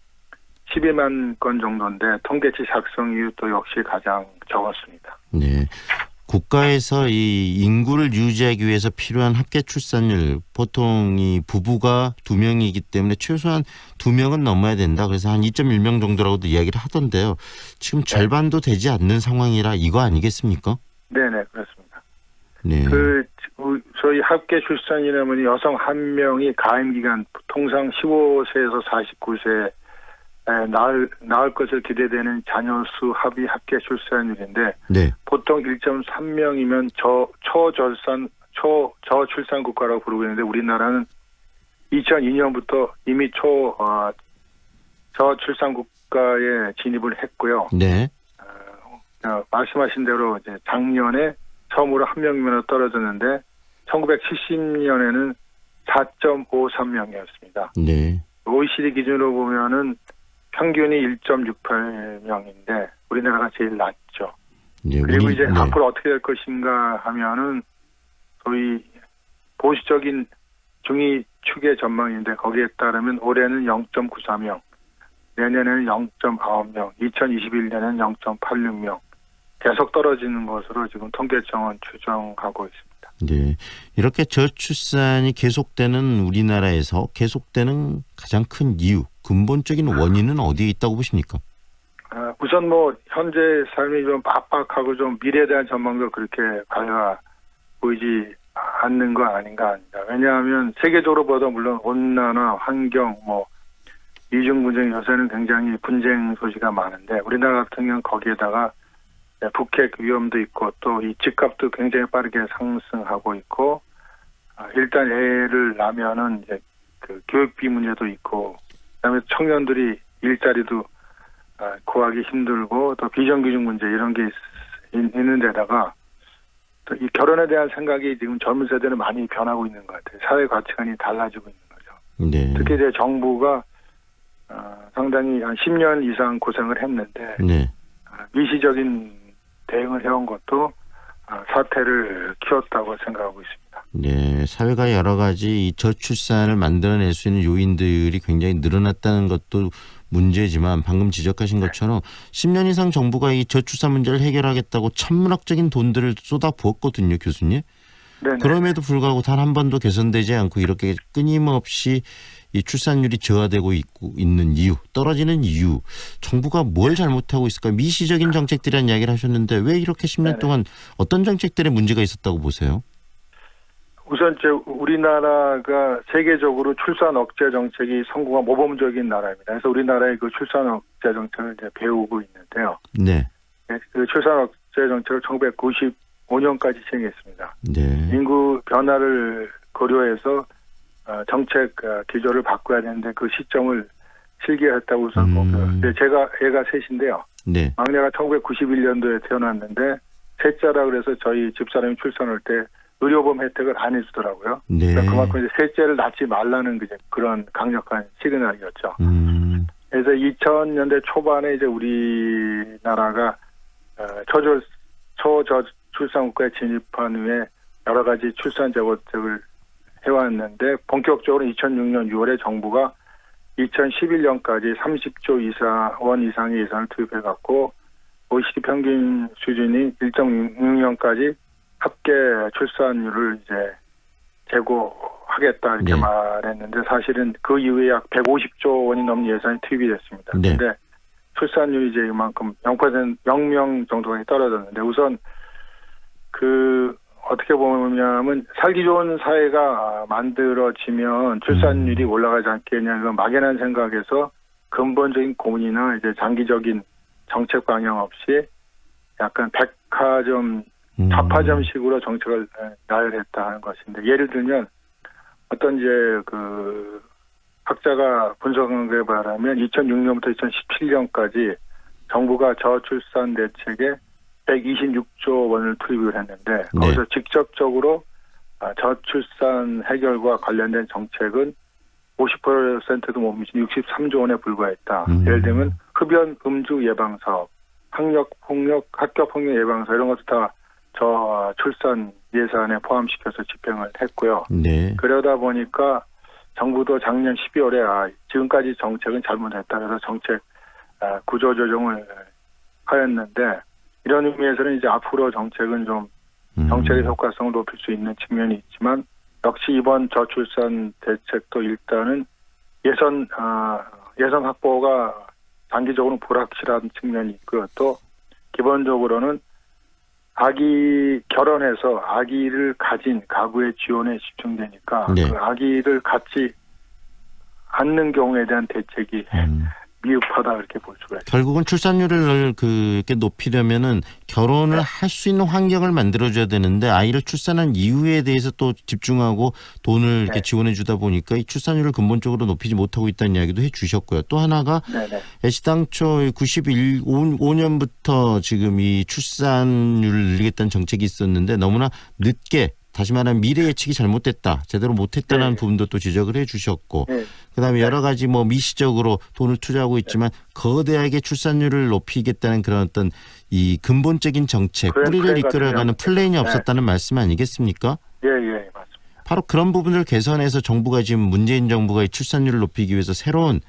12만 건 정도인데 통계치 작성 이후 또 역시 가장 적었습니다. 네, 국가에서 이 인구를 유지하기 위해서 필요한 합계 출산율 보통 이 부부가 2명이기 때문에 최소한 2명은 넘어야 된다. 그래서 한 2.1명 정도라고도 이야기를 하던데요. 지금 절반도 되지 않는 상황이라 이거 아니겠습니까? 네네 그렇습니다. 네. 저희 합계 출산이라면 여성 한 명이 가임 기간 통상 15세에서 49세 낳을 것을 기대되는 자녀 수 합의 합계 출산율인데 네. 보통 1.3명이면 저출산 국가라고 부르고 있는데 우리나라는 2002년부터 이미 저출산 국가에 진입을 했고요. 네. 말씀하신 대로 이제 작년에 처음으로 한 명이면 떨어졌는데 1970년에는 4.53명이었습니다. 네. OECD 기준으로 보면은 평균이 1.68명인데 우리나라가 제일 낮죠. 네, 그리고 이제 앞으로 어떻게 될 것인가 하면은 소위 보수적인 중위 축의 전망인데 거기에 따르면 올해는 0.94명, 내년에는 0.9명, 2021년에는 0.86명 계속 떨어지는 것으로 지금 통계청은 추정하고 있습니다. 네, 이렇게 저출산이 계속되는 우리나라에서 계속되는 가장 큰 이유, 근본적인 원인은 어디에 있다고 보십니까? 우선 뭐 현재 삶이 좀 빡빡하고 좀 미래에 대한 전망도 그렇게 밝아 보이지 않는 거 아닌가 합니다. 왜냐하면 세계적으로 보다 물론 온난화, 환경, 뭐 이중 분쟁 요새는 굉장히 분쟁 소지가 많은데 우리나라 같은 경우는 거기에다가 북핵 위험도 있고 또 이 집값도 굉장히 빠르게 상승하고 있고 일단 애를 낳으면은 이제 그 교육비 문제도 있고 그다음에 청년들이 일자리도 구하기 힘들고 또 비정규직 문제 이런 게 있는 데다가 또 이 결혼에 대한 생각이 지금 젊은 세대는 많이 변하고 있는 것 같아요. 사회 가치관이 달라지고 있는 거죠. 네. 특히 이제 정부가 상당히 한 10년 이상 고생을 했는데 네. 미시적인 대응을 해온 것도 사태를 키웠다고 생각하고 있습니다. 네, 사회가 여러 가지 이 저출산을 만들어낼 수 있는 요인들이 굉장히 늘어났다는 것도 문제지만 방금 지적하신 것처럼 10년 이상 정부가 이 저출산 문제를 해결하겠다고 천문학적인 돈들을 쏟아부었거든요, 교수님. 네네. 그럼에도 불구하고 단 한 번도 개선되지 않고 이렇게 끊임없이 이 출산율이 저하되고 있는 이유, 떨어지는 이유, 정부가 뭘 잘못하고 있을까? 미시적인 정책들이라는 이야기를 하셨는데 왜 이렇게 10년 동안 어떤 정책들에 문제가 있었다고 보세요? 우선 우리나라가 세계적으로 출산 억제 정책이 성공한 모범적인 나라입니다. 그래서 우리나라의 그 출산 억제 정책을 이제 배우고 있는데요. 네. 그 출산 억제 정책을 1995년까지 시행했습니다. 네. 인구 변화를 고려해서 정책 기조를 바꿔야 되는데 그 시점을 실기했다고 우선 제가 애가 셋인데요. 네. 막내가 1991년도에 태어났는데 셋째라 그래서 저희 집사람이 출산할 때 의료보험 혜택을 안 해주더라고요. 네. 그러니까 그만큼 이제 셋째를 낳지 말라는 그런 강력한 시그널이었죠. 그래서 2000년대 초반에 이제 우리나라가 초저출산국가에 진입한 후에 여러 가지 출산 제고책을 해왔는데 본격적으로 2006년 6월에 정부가 2011년까지 30조 원 이상의 예산을 투입해갖고 OECD 평균 수준이 1.6년까지 합계 출산율을 이제 제고하겠다 이렇게 말했는데 사실은 그 이후에 약 150조 원이 넘는 예산이 투입이 됐습니다. 그런데 출산율이 이제 이만큼 0% 정도가 떨어졌는데 우선 어떻게 보면 살기 좋은 사회가 만들어지면 출산율이 올라가지 않겠냐 이건 막연한 생각에서 근본적인 고민이나 이제 장기적인 정책 방향 없이 약간 백화점 좌파점식으로 정책을 나열했다는 것인데 예를 들면 어떤 이제 학자가 분석한 것에 바라면 2006년부터 2017년까지 정부가 저출산 대책에 126조 원을 투입을 했는데 거기서 직접적으로 저출산 해결과 관련된 정책은 50%도 못 미친 63조 원에 불과했다. 예를 들면 흡연 음주 예방 사업, 학력 폭력, 학교 폭력 예방 사업 이런 것도 다 저출산 예산에 포함시켜서 집행을 했고요. 네. 그러다 보니까 정부도 작년 12월에 지금까지 정책은 잘못했다. 그래서 정책 구조조정을 하였는데 이런 의미에서는 이제 앞으로 정책은 좀 정책의 효과성을 높일 수 있는 측면이 있지만 역시 이번 저출산 대책도 일단은 예산 확보가 단기적으로 불확실한 측면이 있고요. 또 기본적으로는 결혼해서 아기를 가진 가구의 지원에 집중되니까 그 아기를 갖지 않는 경우에 대한 대책이 미흡하다 이렇게 볼 수가 있습니다. 결국은 출산율을 이렇게 높이려면은 결혼을 할 수 있는 환경을 만들어줘야 되는데 아이를 출산한 이후에 대해서 또 집중하고 돈을 이렇게 지원해주다 보니까 이 출산율을 근본적으로 높이지 못하고 있다는 이야기도 해주셨고요. 또 하나가 애시당초 95년부터 지금 이 출산율을 늘리겠다는 정책이 있었는데 너무나 늦게 다시 말하면 미래 예측이 잘못됐다. 제대로 못했다는 부분도 또 지적을 해 주셨고 그다음에 여러 가지 미시적으로 돈을 투자하고 있지만 거대하게 출산율을 높이겠다는 그런 어떤 이 근본적인 정책, 뿌리를 이끌어가는 플랜이 없었다는 말씀 아니겠습니까? 예, 맞습니다. 바로 그런 부분을 개선해서 정부가 지금 문재인 정부가 이 출산율을 높이기 위해서 새로운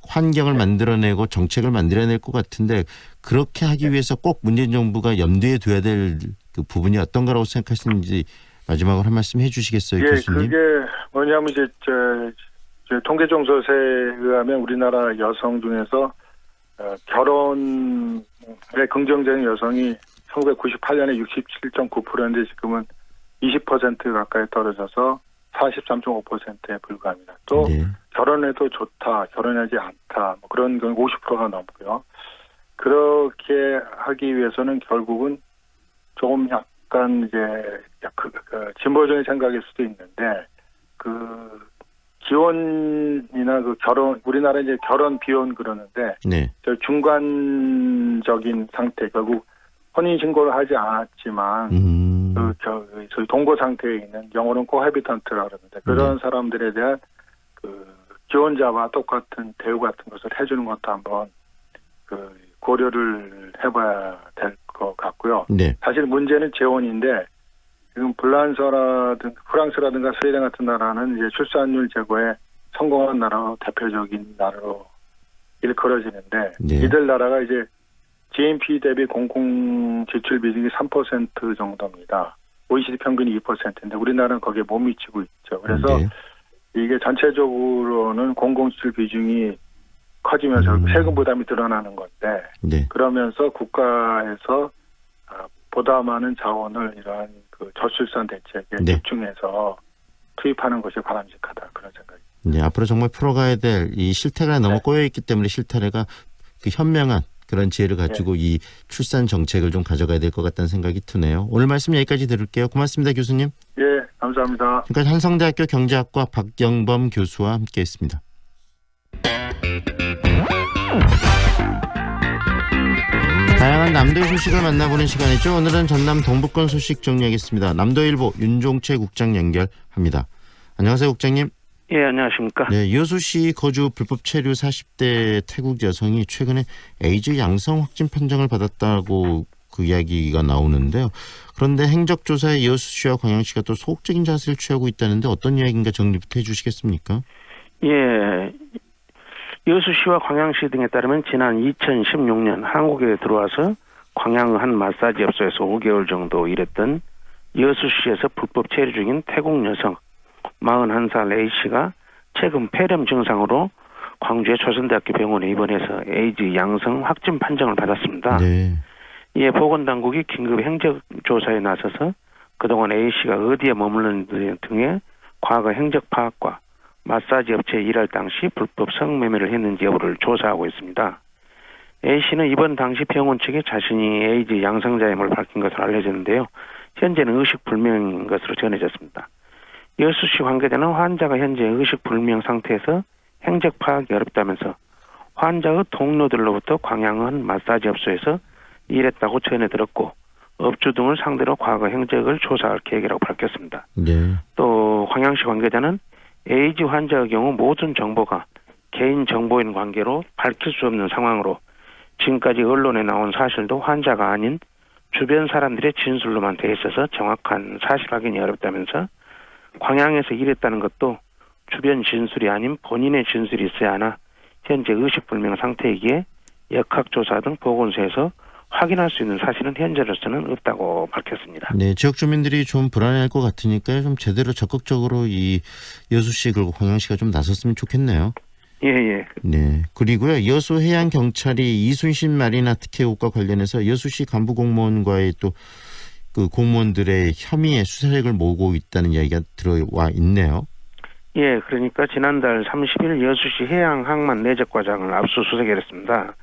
환경을 만들어내고 정책을 만들어낼 것 같은데 그렇게 하기 위해서 꼭 문재인 정부가 염두에 둬야 될 그 부분이 어떤 거라고 생각하시는지 마지막으로 한 말씀 해주시겠어요, 예, 교수님? 그게 뭐냐면 이제 통계정서에 의하면 우리나라 여성 중에서 결혼에 긍정적인 여성이 1998년에 67.9%인데 지금은 20% 가까이 떨어져서 43.5%에 불과합니다. 또 결혼해도 좋다, 결혼하지 않다, 뭐 그런 건 50%가 넘고요. 그렇게 하기 위해서는 결국은 조금 약간 이제 진보적인 생각일 수도 있는데 기혼이나 결혼, 우리나라 이제 결혼 비혼 그러는데 저 중간적인 상태, 결국 혼인 신고를 하지 않았지만 저희 동거 상태에 있는 영어로는 코헤비턴트라 그러는데 그런 사람들에 대한 기혼자와 똑같은 대우 같은 것을 해주는 것도 한번 고려를 해봐야 될 것 같고요. 사실 문제는 재혼인데 지금 프랑스라든가 스웨덴 같은 나라는 이제 출산율 제고에 성공한 나라로 대표적인 나라로 일컬어지는데 이들 나라가 이제 GNP 대비 공공 지출 비중이 3% 정도입니다. OECD 평균이 2%인데 우리나라는 거기에 못 미치고 있죠. 그래서 이게 전체적으로는 공공 지출 비중이 커지면서 세금 부담이 늘어나는 건데 그러면서 국가에서 보다 많은 자원을 이러한 저출산 대책에 집중해서 투입하는 것이 바람직하다 그런 생각입니다. 네, 앞으로 정말 풀어가야 될 이 실태가 너무 꼬여있기 때문에 실태가 현명한 그런 지혜를 가지고 이 출산 정책을 좀 가져가야 될 것 같다는 생각이 드네요. 오늘 말씀 여기까지 들을게요. 고맙습니다, 교수님. 예, 감사합니다. 지금까지 한성대학교 경제학과 박영범 교수와 함께했습니다. 다양한 남도의 소식을 만나보는 시간이죠. 오늘은 전남 동북권 소식 정리하겠습니다. 남도일보 윤종채 국장 연결합니다. 안녕하세요, 국장님. 예, 안녕하십니까. 네, 여수시 거주 불법 체류 40대 태국 여성이 최근에 에이즈 양성 확진 판정을 받았다고 그 이야기가 나오는데요. 그런데 행적조사에 여수시와 광양시가 또 소극적인 자세를 취하고 있다는데 어떤 이야기인가 정리부터 해주시겠습니까? 예, 여수시와 광양시 등에 따르면 지난 2016년 한국에 들어와서 광양 한 마사지 업소에서 5개월 정도 일했던 여수시에서 불법 체류 중인 태국 여성 41살 A씨가 최근 폐렴 증상으로 광주의 조선대학교 병원에 입원해서 에이즈 양성 확진 판정을 받았습니다. 이에 보건당국이 긴급 행적조사에 나서서 그동안 A씨가 어디에 머물렀는지 등의 과거 행적 파악과 마사지 업체에 일할 당시 불법 성매매를 했는지 여부를 조사하고 있습니다. A씨는 입원 당시 병원 측에 자신이 에이즈 양성자임을 밝힌 것으로 알려졌는데요. 현재는 의식불명인 것으로 전해졌습니다. 여수시 관계자는 환자가 현재 의식불명 상태에서 행적 파악이 어렵다면서 환자의 동료들로부터 광양은 마사지 업소에서 일했다고 전해 들었고 업주 등을 상대로 과거 행적을 조사할 계획이라고 밝혔습니다. 또 광양시 관계자는 에이즈 환자의 경우 모든 정보가 개인정보인 관계로 밝힐 수 없는 상황으로 지금까지 언론에 나온 사실도 환자가 아닌 주변 사람들의 진술로만 돼 있어서 정확한 사실 확인이 어렵다면서 광양에서 일했다는 것도 주변 진술이 아닌 본인의 진술이 있어야 하나 현재 의식불명 상태이기에 역학조사 등 보건소에서 확인할 수 있는 사실은 현재로서는 없다고 밝혔습니다. 네, 지역 주민들이 좀 불안해할 것 같으니까 좀 제대로 적극적으로 이 여수시 그리고 광양시가 좀 나섰으면 좋겠네요. 예. 네, 그리고요 여수해양경찰이 이순신 마리나 특혜옥과 관련해서 여수시 간부 공무원과의 또 그 공무원들의 혐의의 수사력을 모으고 있다는 이야기가 들어와 있네요. 예, 그러니까 지난달 30일 여수시 해양항만 내적과장을 압수수색했습니다.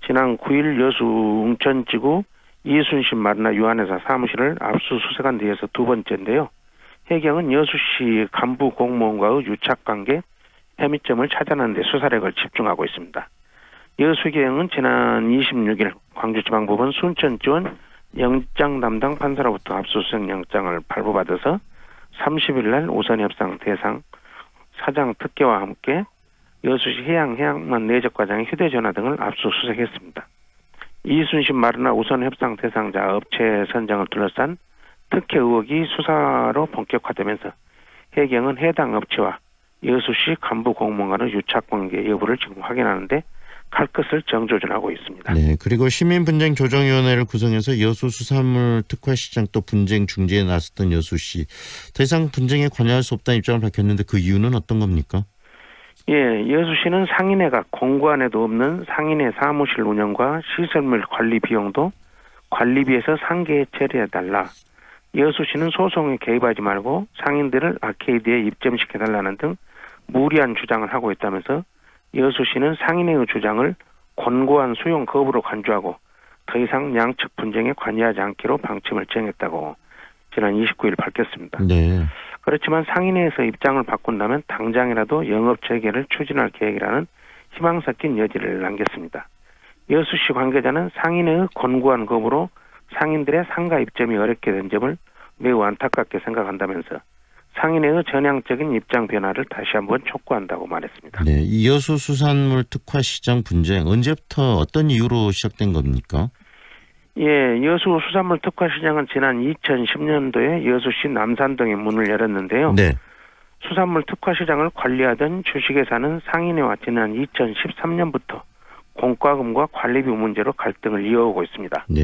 지난 9일 여수 웅천지구 이순신 마리나 유한회사 사무실을 압수수색한 뒤에서 두 번째인데요. 해경은 여수시 간부 공무원과의 유착관계 혐의점을 찾아내는 데 수사력을 집중하고 있습니다. 여수경은 지난 26일 광주지방법원 순천지원 영장 담당 판사로부터 압수수색 영장을 발부받아서 30일 날 우선협상 대상 사장 특혜와 함께 여수시 해양만 내적과장의 휴대전화 등을 압수수색했습니다. 이순신 마리나 우선협상 대상자 업체 선정을 둘러싼 특혜 의혹이 수사로 본격화되면서 해경은 해당 업체와 여수시 간부 공무원 간의 유착관계 여부를 지금 확인하는데 할 것을 정조준하고 있습니다. 네, 그리고 시민분쟁조정위원회를 구성해서 여수 수산물 특화시장 또 분쟁 중재에 나섰던 여수 씨, 더 이상 분쟁에 관여할 수 없다는 입장을 밝혔는데 그 이유는 어떤 겁니까? 예, 여수시는 상인회가 공고안에도 없는 상인회 사무실 운영과 시설물 관리 비용도 관리비에서 상계에 처리해달라. 여수시는 소송에 개입하지 말고 상인들을 아케이드에 입점시켜달라는 등 무리한 주장을 하고 있다면서 여수시는 상인회의 주장을 권고안 수용 거부로 간주하고 더 이상 양측 분쟁에 관여하지 않기로 방침을 정했다고 지난 29일 밝혔습니다. 네. 그렇지만 상인회에서 입장을 바꾼다면 당장이라도 영업 재개를 추진할 계획이라는 희망 섞인 여지를 남겼습니다. 여수시 관계자는 상인회의 권고안 거부로 상인들의 상가 입점이 어렵게 된 점을 매우 안타깝게 생각한다면서 상인회의 전향적인 입장 변화를 다시 한번 촉구한다고 말했습니다. 네, 이 여수 수산물 특화시장 분쟁 언제부터 어떤 이유로 시작된 겁니까? 예, 여수 수산물 특화시장은 지난 2010년도에 여수시 남산동에 문을 열었는데요. 네. 수산물 특화시장을 관리하던 주식회사는 상인회와 지난 2013년부터 공과금과 관리비 문제로 갈등을 이어오고 있습니다. 네.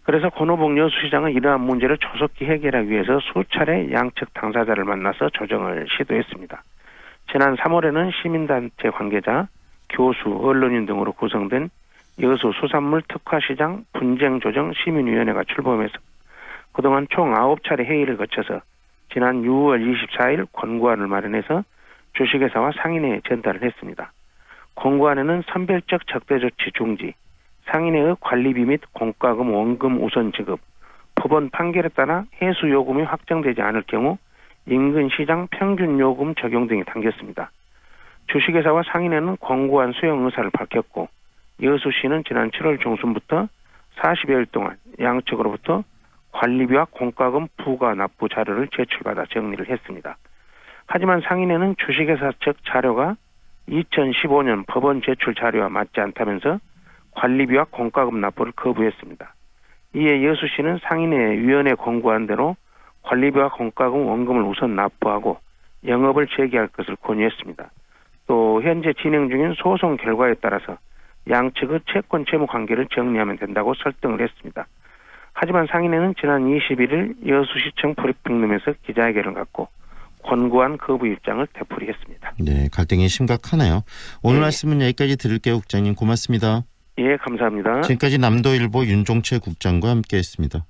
그래서 권오봉 여수시장은 이러한 문제를 조속히 해결하기 위해서 수차례 양측 당사자를 만나서 조정을 시도했습니다. 지난 3월에는 시민단체 관계자, 교수, 언론인 등으로 구성된 여수 수산물 특화시장 분쟁조정 시민위원회가 출범해서 그동안 총 9차례 회의를 거쳐서 지난 6월 24일 권고안을 마련해서 주식회사와 상인회에 전달을 했습니다. 권고안에는 선별적 적대조치 중지, 상인회의 관리비 및 공과금 원금 우선 지급, 법원 판결에 따라 해수 요금이 확정되지 않을 경우 인근 시장 평균 요금 적용 등이 담겼습니다. 주식회사와 상인회는 권고안 수용 의사를 밝혔고 여수시는 지난 7월 중순부터 40여일 동안 양측으로부터 관리비와 공과금 부과 납부 자료를 제출받아 정리를 했습니다. 하지만 상인회는 주식회사 측 자료가 2015년 법원 제출 자료와 맞지 않다면서 관리비와 공과금 납부를 거부했습니다. 이에 여수시는 상인회 위원회 권고한 대로 관리비와 공과금 원금을 우선 납부하고 영업을 재개할 것을 권유했습니다. 또 현재 진행 중인 소송 결과에 따라서 양측의 채권 채무 관계를 정리하면 된다고 설득을 했습니다. 하지만 상인회는 지난 21일 여수시청 브리핑룸에서 기자회견을 갖고 권고안 거부 입장을 되풀이했습니다. 네, 갈등이 심각하네요. 오늘 네. 말씀은 여기까지 들을게요, 국장님. 고맙습니다. 예, 감사합니다. 지금까지 남도일보 윤종채 국장과 함께했습니다.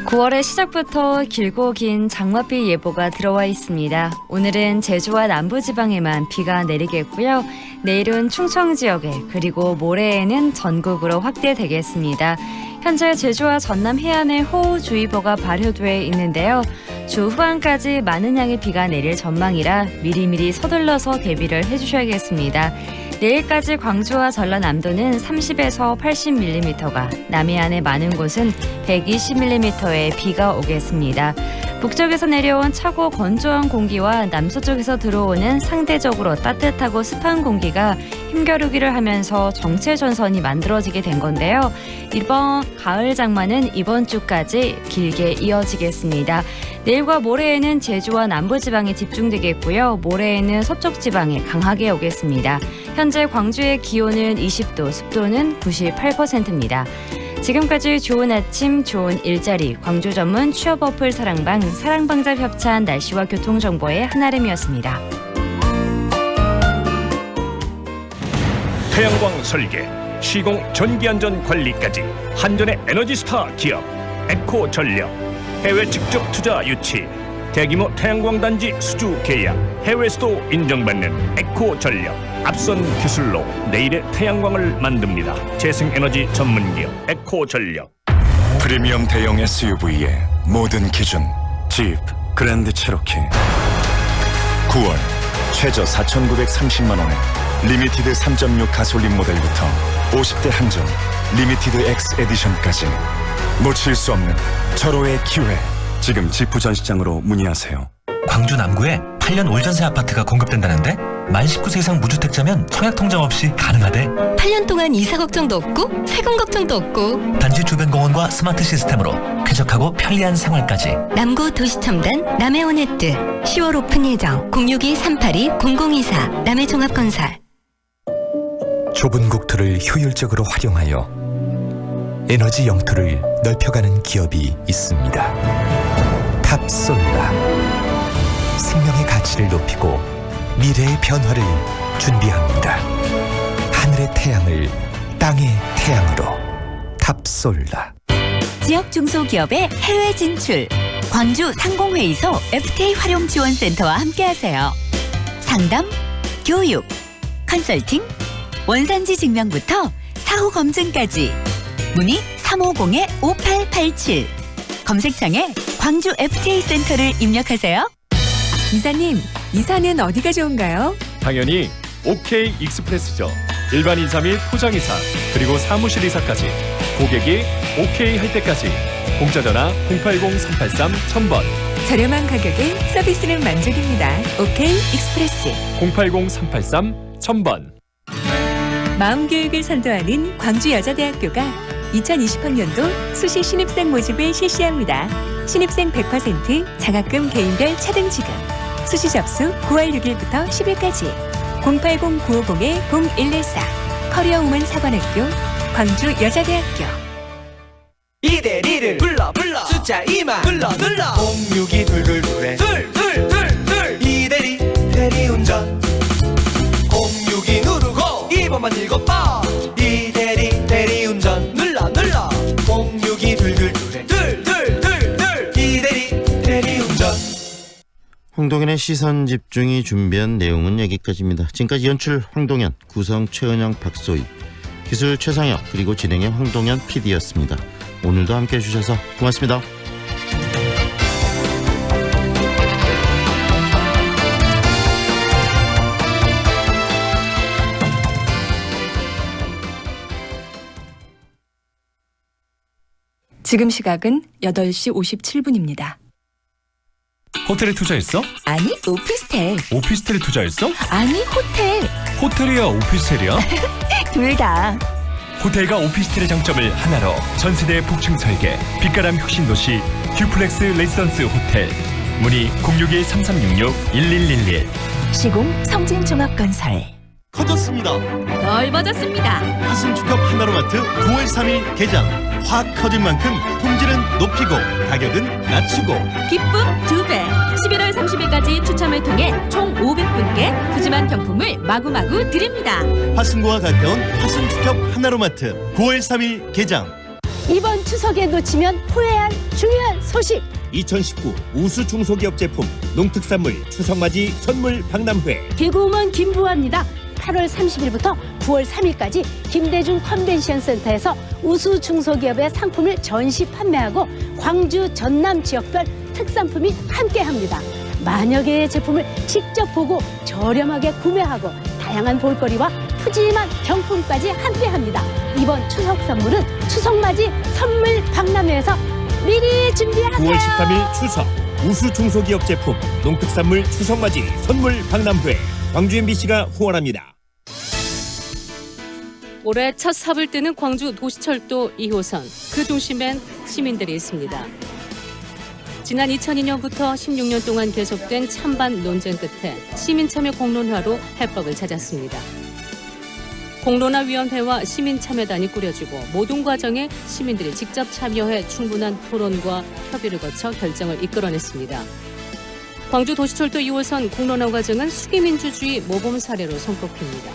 9월의 시작부터 길고 긴 장맛비 예보가 들어와 있습니다. 오늘은 제주와 남부지방에만 비가 내리겠고요. 내일은 충청 지역에 그리고 모레에는 전국으로 확대되겠습니다. 현재 제주와 전남 해안에 호우주의보가 발효돼 있는데요. 주 후반까지 많은 양의 비가 내릴 전망이라 미리미리 서둘러서 대비를 해주셔야겠습니다. 내일까지 광주와 전라남도는 30에서 80mm가, 남해안의 많은 곳은 120mm의 비가 오겠습니다. 북쪽에서 내려온 차고 건조한 공기와 남서쪽에서 들어오는 상대적으로 따뜻하고 습한 공기가 힘겨루기를 하면서 정체 전선이 만들어지게 된 건데요. 이번 가을 장마는 이번 주까지 길게 이어지겠습니다. 내일과 모레에는 제주와 남부지방에 집중되겠고요. 모레에는 서쪽 지방에 강하게 오겠습니다. 현재 광주의 기온은 20도, 습도는 98%입니다. 지금까지 좋은 아침, 좋은 일자리, 광주 전문 취업 어플 사랑방, 사랑방자 협찬 날씨와 교통정보의 한아름이었습니다. 태양광 설계, 시공 전기안전 관리까지 한전의 에너지스타 기업 에코전력, 해외 직접 투자 유치, 대규모 태양광 단지 수주 계약, 해외에서도 인정받는 에코전력, 앞선 기술로 내일의 태양광을 만듭니다. 재생에너지 전문기업 에코전력. 프리미엄 대형 SUV의 모든 기준 집 그랜드 체로키 9월 최저 4,930만 원에 리미티드 3.6 가솔린 모델부터 50대 한정 리미티드 X 에디션까지 놓칠 수 없는 절호의 기회. 지금 지프 전시장으로 문의하세요. 광주 남구에 8년 올 전세 아파트가 공급된다는데 만 19세 이상 무주택자면 청약통장 없이 가능하대. 8년 동안 이사 걱정도 없고 세금 걱정도 없고 단지 주변 공원과 스마트 시스템으로 쾌적하고 편리한 생활까지. 남구 도시첨단 남해온해뜨 10월 오픈 예정 062-382-0024 남해종합건설. 좁은 국토를 효율적으로 활용하여 에너지 영토를 넓혀가는 기업이 있습니다. 탑솔라. 생명의 가치를 높이고 미래의 변화를 준비합니다. 하늘의 태양을 땅의 태양으로. 탑솔라. 지역 중소기업의 해외 진출. 광주 상공회의소 FTA 활용 지원센터와 함께하세요. 상담, 교육, 컨설팅, 원산지 증명부터 사후 검증까지. 문의 350-5887. 검색창에 광주 FTA 센터를 입력하세요. 이사님, 이사는 어디가 좋은가요? 당연히 OK 익스프레스죠. 일반 이사 및 포장 이사, 그리고 사무실 이사까지 고객이 OK 할 때까지. 공짜 전화 080-383-1000번. 저렴한 가격에 서비스는 만족입니다. OK 익스프레스. 080-383-1000번. 마음교육을 선도하는 광주여자대학교가 2020학년도 수시 신입생 모집을 실시합니다. 신입생 100% 장학금 개인별 차등 지급. 수시 접수 9월 6일부터 10일까지. 080-950-0114 커리어우먼 사관학교 광주여자대학교. 이대리를 불러 숫자 2만 눌러 062 둘둘둘에 둘둘둘둘 이대리 대리운전 062 누르고 2번만 읽어봐. 이대리 대리운전 눌러 062 둘둘둘에 둘둘둘둘 이대리 대리운전. 황동현의 시선집중이 준비한 내용은 여기까지입니다. 지금까지 연출 황동현, 구성 최은영, 박소희, 기술 최상혁, 그리고 진행의 황동현 PD였습니다. 오늘도 함께해 주셔서 고맙습니다. 지금 시각은 8시 57분입니다. 호텔에 투자했어? 아니, 오피스텔. 오피스텔에 투자했어? 아니, 호텔. 호텔이야 오피스텔이야? 둘 다. 호텔과 오피스텔의 장점을 하나로 전세대 북층 설계, 빛가람 혁신 도시 듀플렉스 레지던스 호텔. 문의 061-3366-1111. 시공 성진종합건설. 커졌습니다. 넓어졌습니다. 하순축협 하나로마트 9월 3일 개장. 확 커진 만큼 품질은 높이고 가격은 낮추고. 기쁨 2배. 11월 30일까지 추첨을 통해 총 500분께 푸짐한 경품을 마구마구 드립니다. 화순고와 가까운 하순축협 하나로마트 9월 3일 개장. 이번 추석에 놓치면 후회한 중요한 소식. 2019 우수 중소기업 제품 농특산물 추석맞이 선물 박람회. 개그우먼 김부아입니다. 8월 30일부터 9월 3일까지 김대중 컨벤션 센터에서 우수 중소기업의 상품을 전시 판매하고 광주 전남 지역별 특산품이 함께합니다. 만여 개의 제품을 직접 보고 저렴하게 구매하고 다양한 볼거리와 푸짐한 경품까지 함께합니다. 이번 추석 선물은 추석맞이 선물 박람회에서 미리 준비하세요. 9월 13일 추석 우수 중소기업 제품 농특산물 추석맞이 선물 박람회. 광주 MBC가 후원합니다. 올해 첫 삽을 뜨는 광주 도시철도 2호선. 그 중심엔 시민들이 있습니다. 지난 2002년부터 16년 동안 계속된 찬반 논쟁 끝에 시민참여 공론화로 해법을 찾았습니다. 공론화위원회와 시민참여단이 꾸려지고 모든 과정에 시민들이 직접 참여해 충분한 토론과 협의를 거쳐 결정을 이끌어냈습니다. 광주 도시철도 2호선 공론화 과정은 수기민주주의 모범 사례로 손꼽힙니다.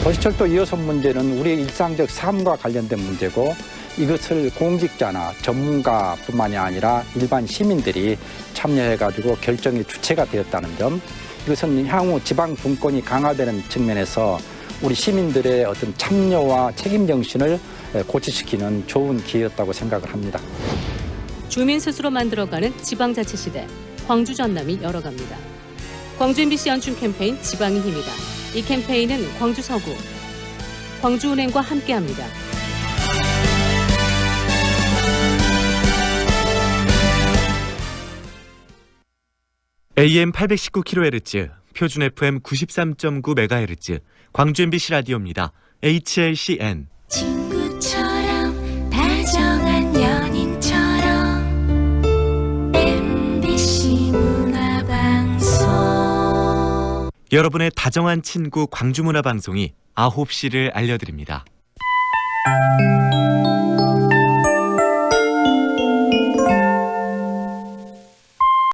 도시철도 2호선 문제는 우리의 일상적 삶과 관련된 문제고 이것을 공직자나 전문가뿐만이 아니라 일반 시민들이 참여해가지고 결정의 주체가 되었다는 점, 이것은 향후 지방 분권이 강화되는 측면에서 우리 시민들의 어떤 참여와 책임 정신을 고취시키는 좋은 기회였다고 생각을 합니다. 주민 스스로 만들어가는 지방자치 시대, 광주 전남이 열어갑니다. 광주 MBC 연중 캠페인 지방의 힘이다. 이 캠페인은 광주 서구, 광주은행과 함께합니다. AM 819kHz 표준 FM 93.9MHz 광주 MBC 라디오입니다. HLCN. 친구처럼 다정한 연인처럼 MBC 문화방송. 여러분의 다정한 친구 광주문화방송이 9시를 알려드립니다.